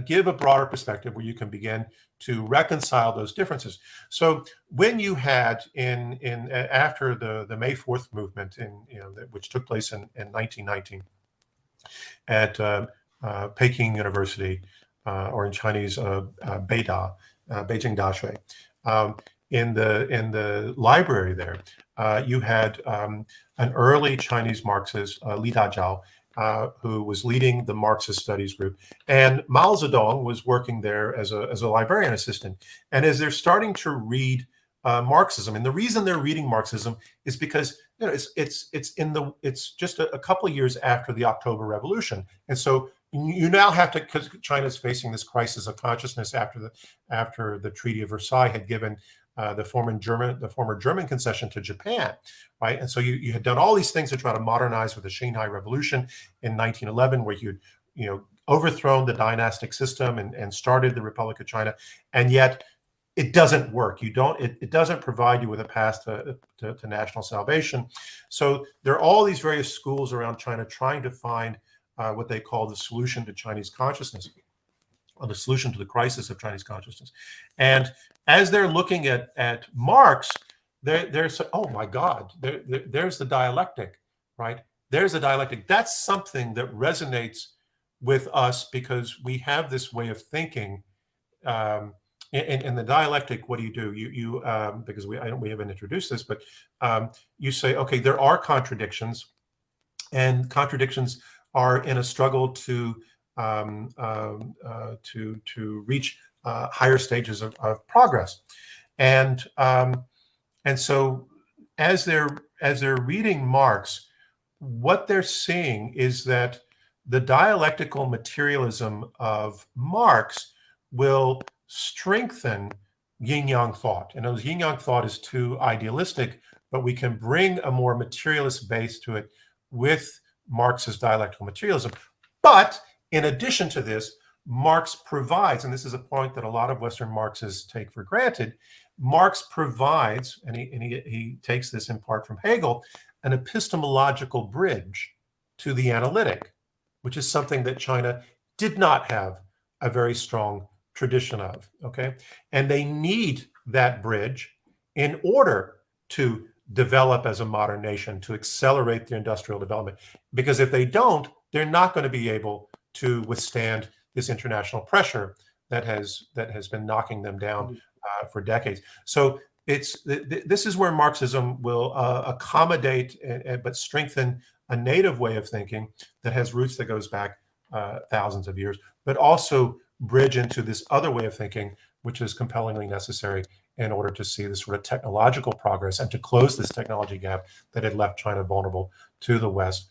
give a broader perspective where you can begin to reconcile those differences. So when you had after the May 4th movement, which took place in 1919 at Peking University, or in Chinese Beida, Beijing Dashui, in the library there, you had an early Chinese Marxist, Li Dajiao, who was leading the Marxist studies group, and Mao Zedong was working there as a librarian assistant. And as they're starting to read Marxism, and the reason they're reading Marxism is because it's just a couple of years after the October Revolution, and so you now have to, because China's facing this crisis of consciousness after the Treaty of Versailles had given the former German concession to Japan, right? And so you had done all these things to try to modernize with the Shanghai Revolution in 1911, where you'd overthrown the dynastic system and started the Republic of China, and yet it doesn't work. It doesn't provide you with a path to national salvation. So there are all these various schools around China trying to find what they call the solution to Chinese consciousness, or the solution to the crisis of Chinese consciousness. And as they're looking at Marx, they're saying, oh my God, there's the dialectic, right? There's the dialectic. That's something that resonates with us because we have this way of thinking. In the dialectic, what do? You because we haven't introduced this, but you say, okay, there are contradictions, and contradictions are in a struggle to reach higher stages of progress, and so as as they're reading Marx, what they're seeing is that the dialectical materialism of Marx will strengthen yin-yang thought. And those yin-yang thought is too idealistic, but we can bring a more materialist base to it with Marx's dialectical materialism. But in addition to this, Marx provides, and this is a point that a lot of Western Marxists take for granted, Marx provides, and he takes this in part from Hegel, an epistemological bridge to the analytic, which is something that China did not have a very strong tradition of, okay? And they need that bridge in order to develop as a modern nation, to accelerate their industrial development. Because if they don't, they're not going to be able to withstand this international pressure that has been knocking them down for decades. So this is where Marxism will accommodate but strengthen a native way of thinking that has roots that goes back thousands of years, but also bridge into this other way of thinking, which is compellingly necessary in order to see this sort of technological progress and to close this technology gap that had left China vulnerable to the West.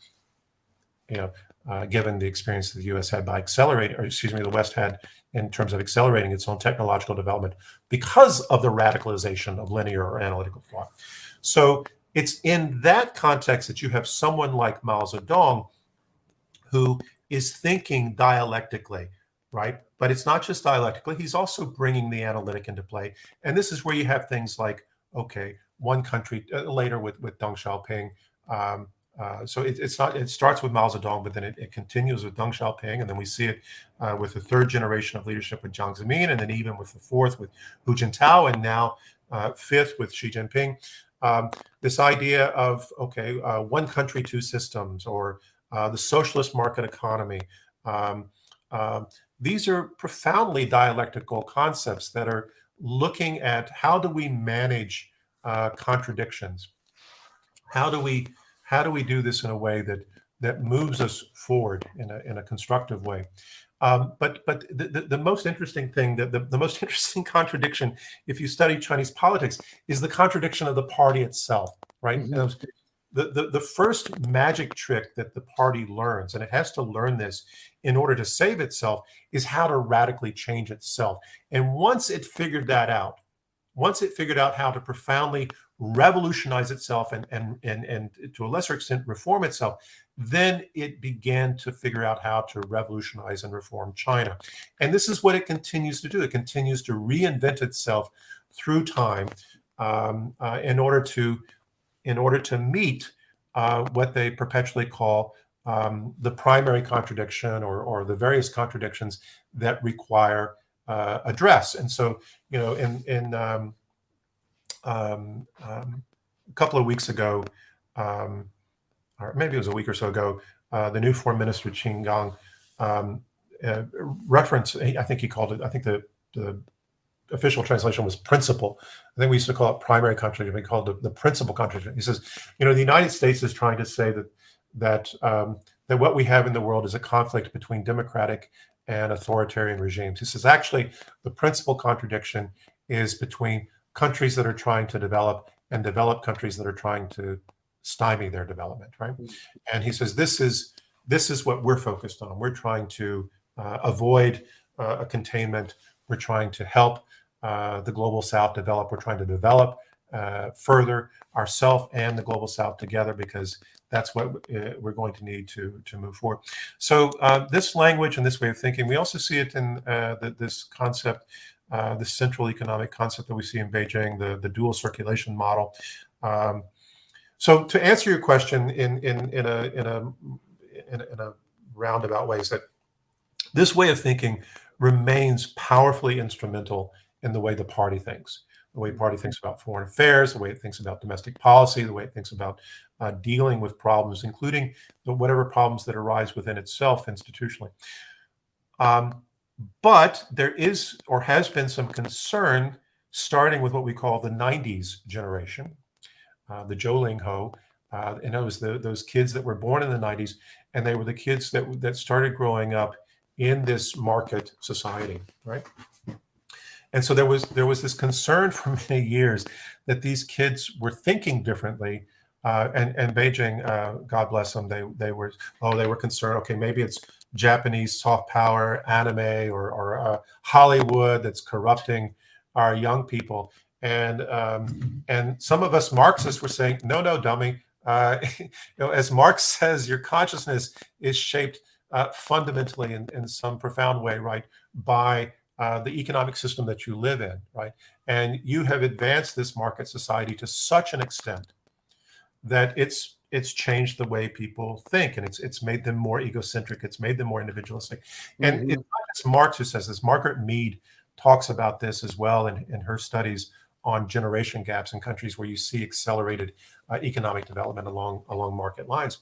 Given the experience that the U.S. had by accelerating, or excuse me, the West had in terms of accelerating its own technological development because of the radicalization of linear or analytical thought. So it's in that context that you have someone like Mao Zedong who is thinking dialectically, right? But it's not just dialectically, he's also bringing the analytic into play. And this is where you have things like, okay, one country, later with Deng Xiaoping, so it starts with Mao Zedong, but then it continues with Deng Xiaoping, and then we see it with the third generation of leadership with Jiang Zemin, and then even with the fourth with Hu Jintao, and now fifth with Xi Jinping. This idea of, okay, one country, two systems, or the socialist market economy. These are profoundly dialectical concepts that are looking at how do we manage contradictions? How do we do this in a way that moves us forward in a constructive way? But the most interesting thing, the most interesting contradiction, if you study Chinese politics, is the contradiction of the party itself, right? Mm-hmm. The first magic trick that the party learns, and it has to learn this in order to save itself, is how to radically change itself. And once it figured that out, once it figured out how to profoundly revolutionize itself and to a lesser extent reform itself, then it began to figure out how to revolutionize and reform China. And this is what it continues to do. It continues to reinvent itself through time in order to meet what they perpetually call the primary contradiction or the various contradictions that require address. And so, in a couple of weeks ago, or maybe it was a week or so ago, the new foreign minister Qin Gang referenced, I think he called it, I think the official translation was principle. I think we used to call it primary contradiction. We called it the principal contradiction. He says, the United States is trying to say that what we have in the world is a conflict between democratic and authoritarian regimes. He says, actually, the principal contradiction is between countries that are trying to develop and developed countries that are trying to stymie their development, right? And he says, this is what we're focused on. We're trying to avoid a containment. We're trying to help the global South develop. We're trying to develop further ourselves and the global South together, because that's what we're going to need to move forward. So this language and this way of thinking, we also see it in this concept, this central economic concept that we see in Beijing, the dual circulation model. So to answer your question in a roundabout way, is that this way of thinking remains powerfully instrumental in the way the party thinks. The way the party thinks about foreign affairs, the way it thinks about domestic policy, the way it thinks about dealing with problems, including whatever problems that arise within itself institutionally. But there is or has been some concern, starting with what we call the 90s generation, the Zhou Ho, and it was those kids that were born in the 90s, and they were the kids that started growing up in this market society, right? And so there was this concern for many years that these kids were thinking differently and Beijing, God bless them, they were concerned. Okay, maybe it's Japanese soft power, anime, or Hollywood that's corrupting our young people. And some of us Marxists were saying, no, no, dummy. As Marx says, your consciousness is shaped fundamentally in some profound way, right, by the economic system that you live in, right? And you have advanced this market society to such an extent that it's changed the way people think, and it's made them more egocentric. It's made them more individualistic. And it's not just Marx who says this. Margaret Mead talks about this as well in her studies on generation gaps in countries where you see accelerated economic development along market lines.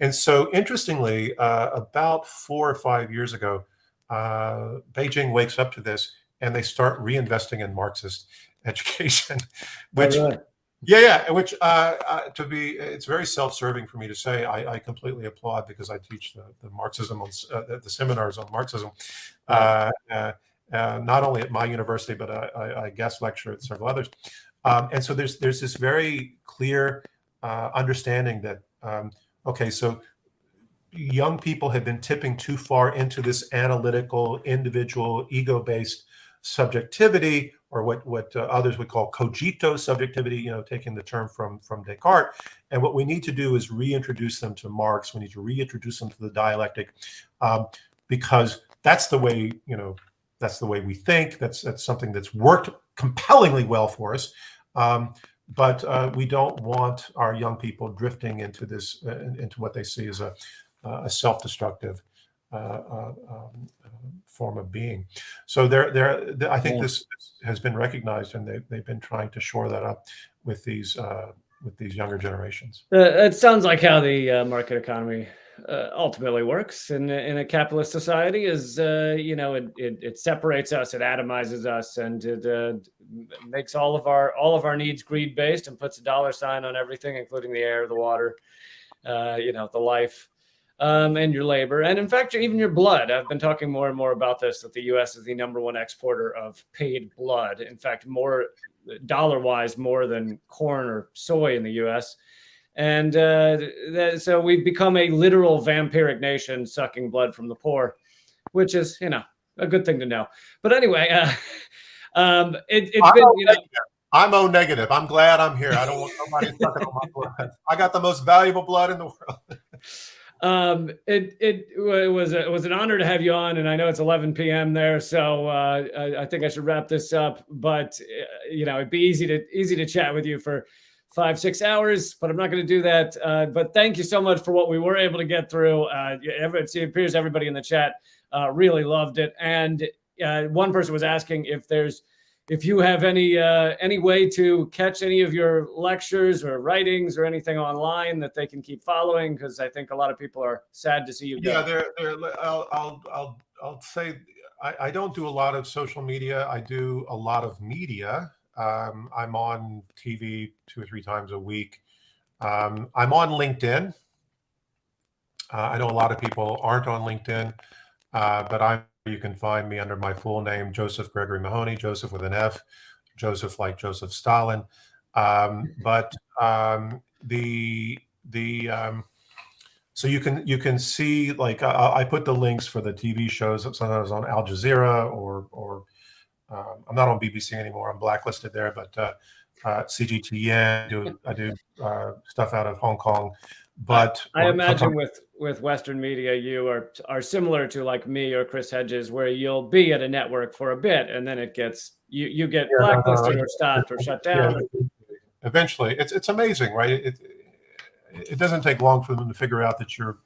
And so, interestingly, about 4 or 5 years ago, Beijing wakes up to this, and they start reinvesting in Marxist education, which. Yeah, which it's very self-serving for me to say. I completely applaud, because I teach the Marxism the seminars on Marxism, not only at my university, but I guest lecture at several others. And so there's this very clear understanding that okay, so young people have been tipping too far into this analytical, individual, ego-based subjectivity, or what others would call cogito subjectivity, taking the term from Descartes. And what we need to do is reintroduce them to Marx. We need to reintroduce them to the dialectic, because that's the way, that's the way we think. That's something that's worked compellingly well for us. But we don't want our young people drifting into this, into what they see as a self-destructive form of being. So I think this has been recognized, and they've been trying to shore that up with these younger generations. It sounds like how the market economy ultimately works in a capitalist society. Is it separates us, it atomizes us, and it makes all of our needs greed based, and puts a dollar sign on everything, including the air, the water, the life. And your labor, and in fact, even your blood. I've been talking more and more about this, that the U.S. is the #1 exporter of paid blood. In fact, more dollar-wise, more than corn or soy in the U.S. And so we've become a literal vampiric nation, sucking blood from the poor, which is, a good thing to know. But anyway, it's been, I'm O negative. I'm glad I'm here. I don't want nobody sucking on my blood. I got the most valuable blood in the world. It was an honor to have you on, and I know it's 11 p.m. there, so I think I should wrap this up. But it'd be easy to chat with you for 5-6 hours, but I'm not going to do that. But thank you so much for what we were able to get through. It appears everybody in the chat really loved it, and one person was asking if you have any way to catch any of your lectures or writings or anything online that they can keep following, because I think a lot of people are sad to see you go. Yeah, I'll say I don't do a lot of social media. I do a lot of media. I'm on TV 2 or 3 times a week. I'm on LinkedIn. I know a lot of people aren't on LinkedIn, but you can find me under my full name, Josef Gregory Mahoney, Joseph with an F, Joseph like Joseph Stalin. So you can see, like, I put the links for the TV shows. Sometimes on Al Jazeera, or I'm not on BBC anymore. I'm blacklisted there, but CGTN. I do stuff out of Hong Kong. But I imagine with Western media, you are similar to like me or Chris Hedges, where you'll be at a network for a bit, and then it gets you get blacklisted or stopped or shut down. Yeah, eventually, it's amazing, right? It doesn't take long for them to figure out that you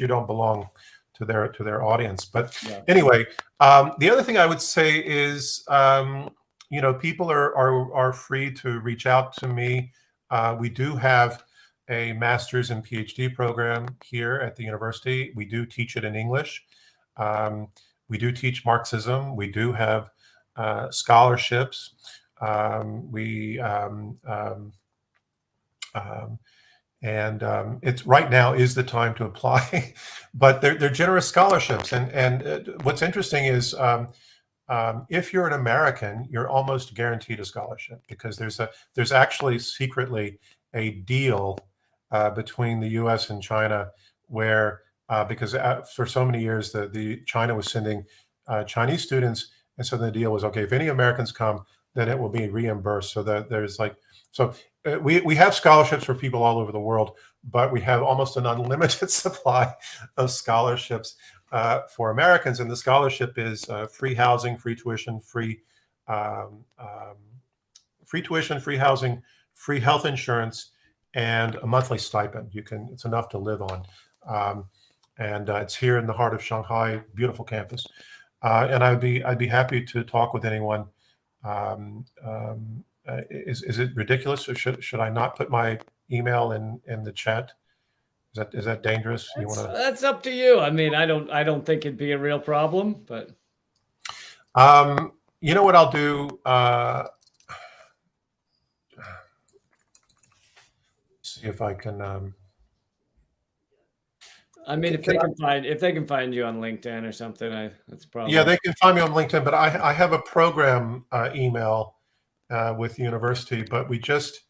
don't belong to their audience. But anyway, the other thing I would say is, people are free to reach out to me. We do have a master's and PhD program here at the university. We do teach it in English. We do teach Marxism. We do have scholarships. It's right now is the time to apply, but they're generous scholarships. And what's interesting is, if you're an American, you're almost guaranteed a scholarship, because there's actually secretly a deal between the U.S. and China, where because for so many years the China was sending Chinese students, and so the deal was, okay, if any Americans come, then it will be reimbursed. So that there's like, so we have scholarships for people all over the world, but we have almost an unlimited supply of scholarships for Americans, and the scholarship is free housing, free tuition, um, um, free tuition, free housing, free health insurance, and a monthly stipend. It's enough to live on. And it's here in the heart of Shanghai, beautiful campus. And I'd be happy to talk with anyone. Is it ridiculous, or should I not put my email in the chat? Is that dangerous? That's up to you. I mean, I don't think it'd be a real problem, but you know what I'll do? See if I can. I mean, if they can find you on LinkedIn or something, that's probably. Yeah, they can find me on LinkedIn, but I have a program email with the university, but we just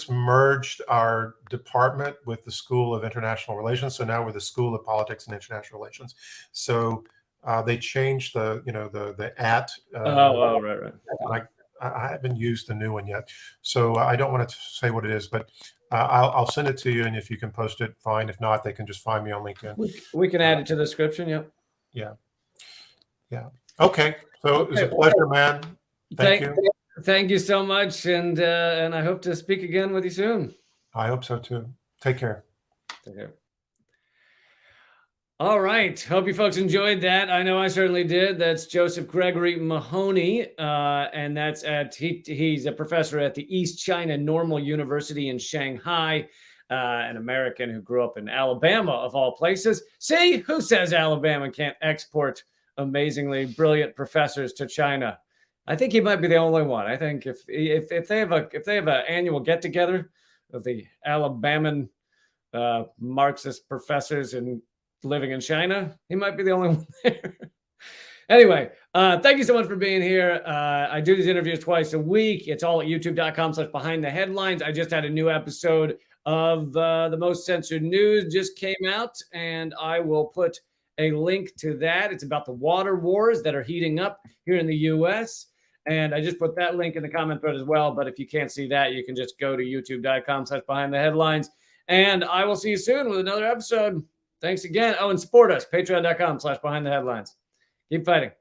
merged our department with the School of International Relations. So now we're the School of Politics and International Relations. So they changed the at. Right. I haven't used the new one yet, so I don't want to say what it is, but I'll send it to you, and if you can post it, fine. If not, they can just find me on LinkedIn. We can add it to the description. Yeah. Okay. So it was a pleasure, man. Thank you. Thank you so much, and I hope to speak again with you soon. I hope so too. Take care. Take care. All right. Hope you folks enjoyed that. I know I certainly did. That's Josef Gregory Mahoney, and that's he's a professor at the East China Normal University in Shanghai, an American who grew up in Alabama, of all places. See, who says Alabama can't export amazingly brilliant professors to China? I think he might be the only one. I think if they have an annual get together of the Alabaman Marxist professors and living in China, he might be the only one there. Anyway, thank you so much for being here. I do these interviews twice a week. It's all at youtube.com/behind the headlines. I just had a new episode of the Most Censored News just came out, and I will put a link to that. It's about the water wars that are heating up here in the U.S., and I just put that link in the comment thread as well. But if you can't see that, you can just go to youtube.com/behind the headlines, and I will see you soon with another episode. Thanks again. Oh, and support us, patreon.com/behind the headlines. Keep fighting.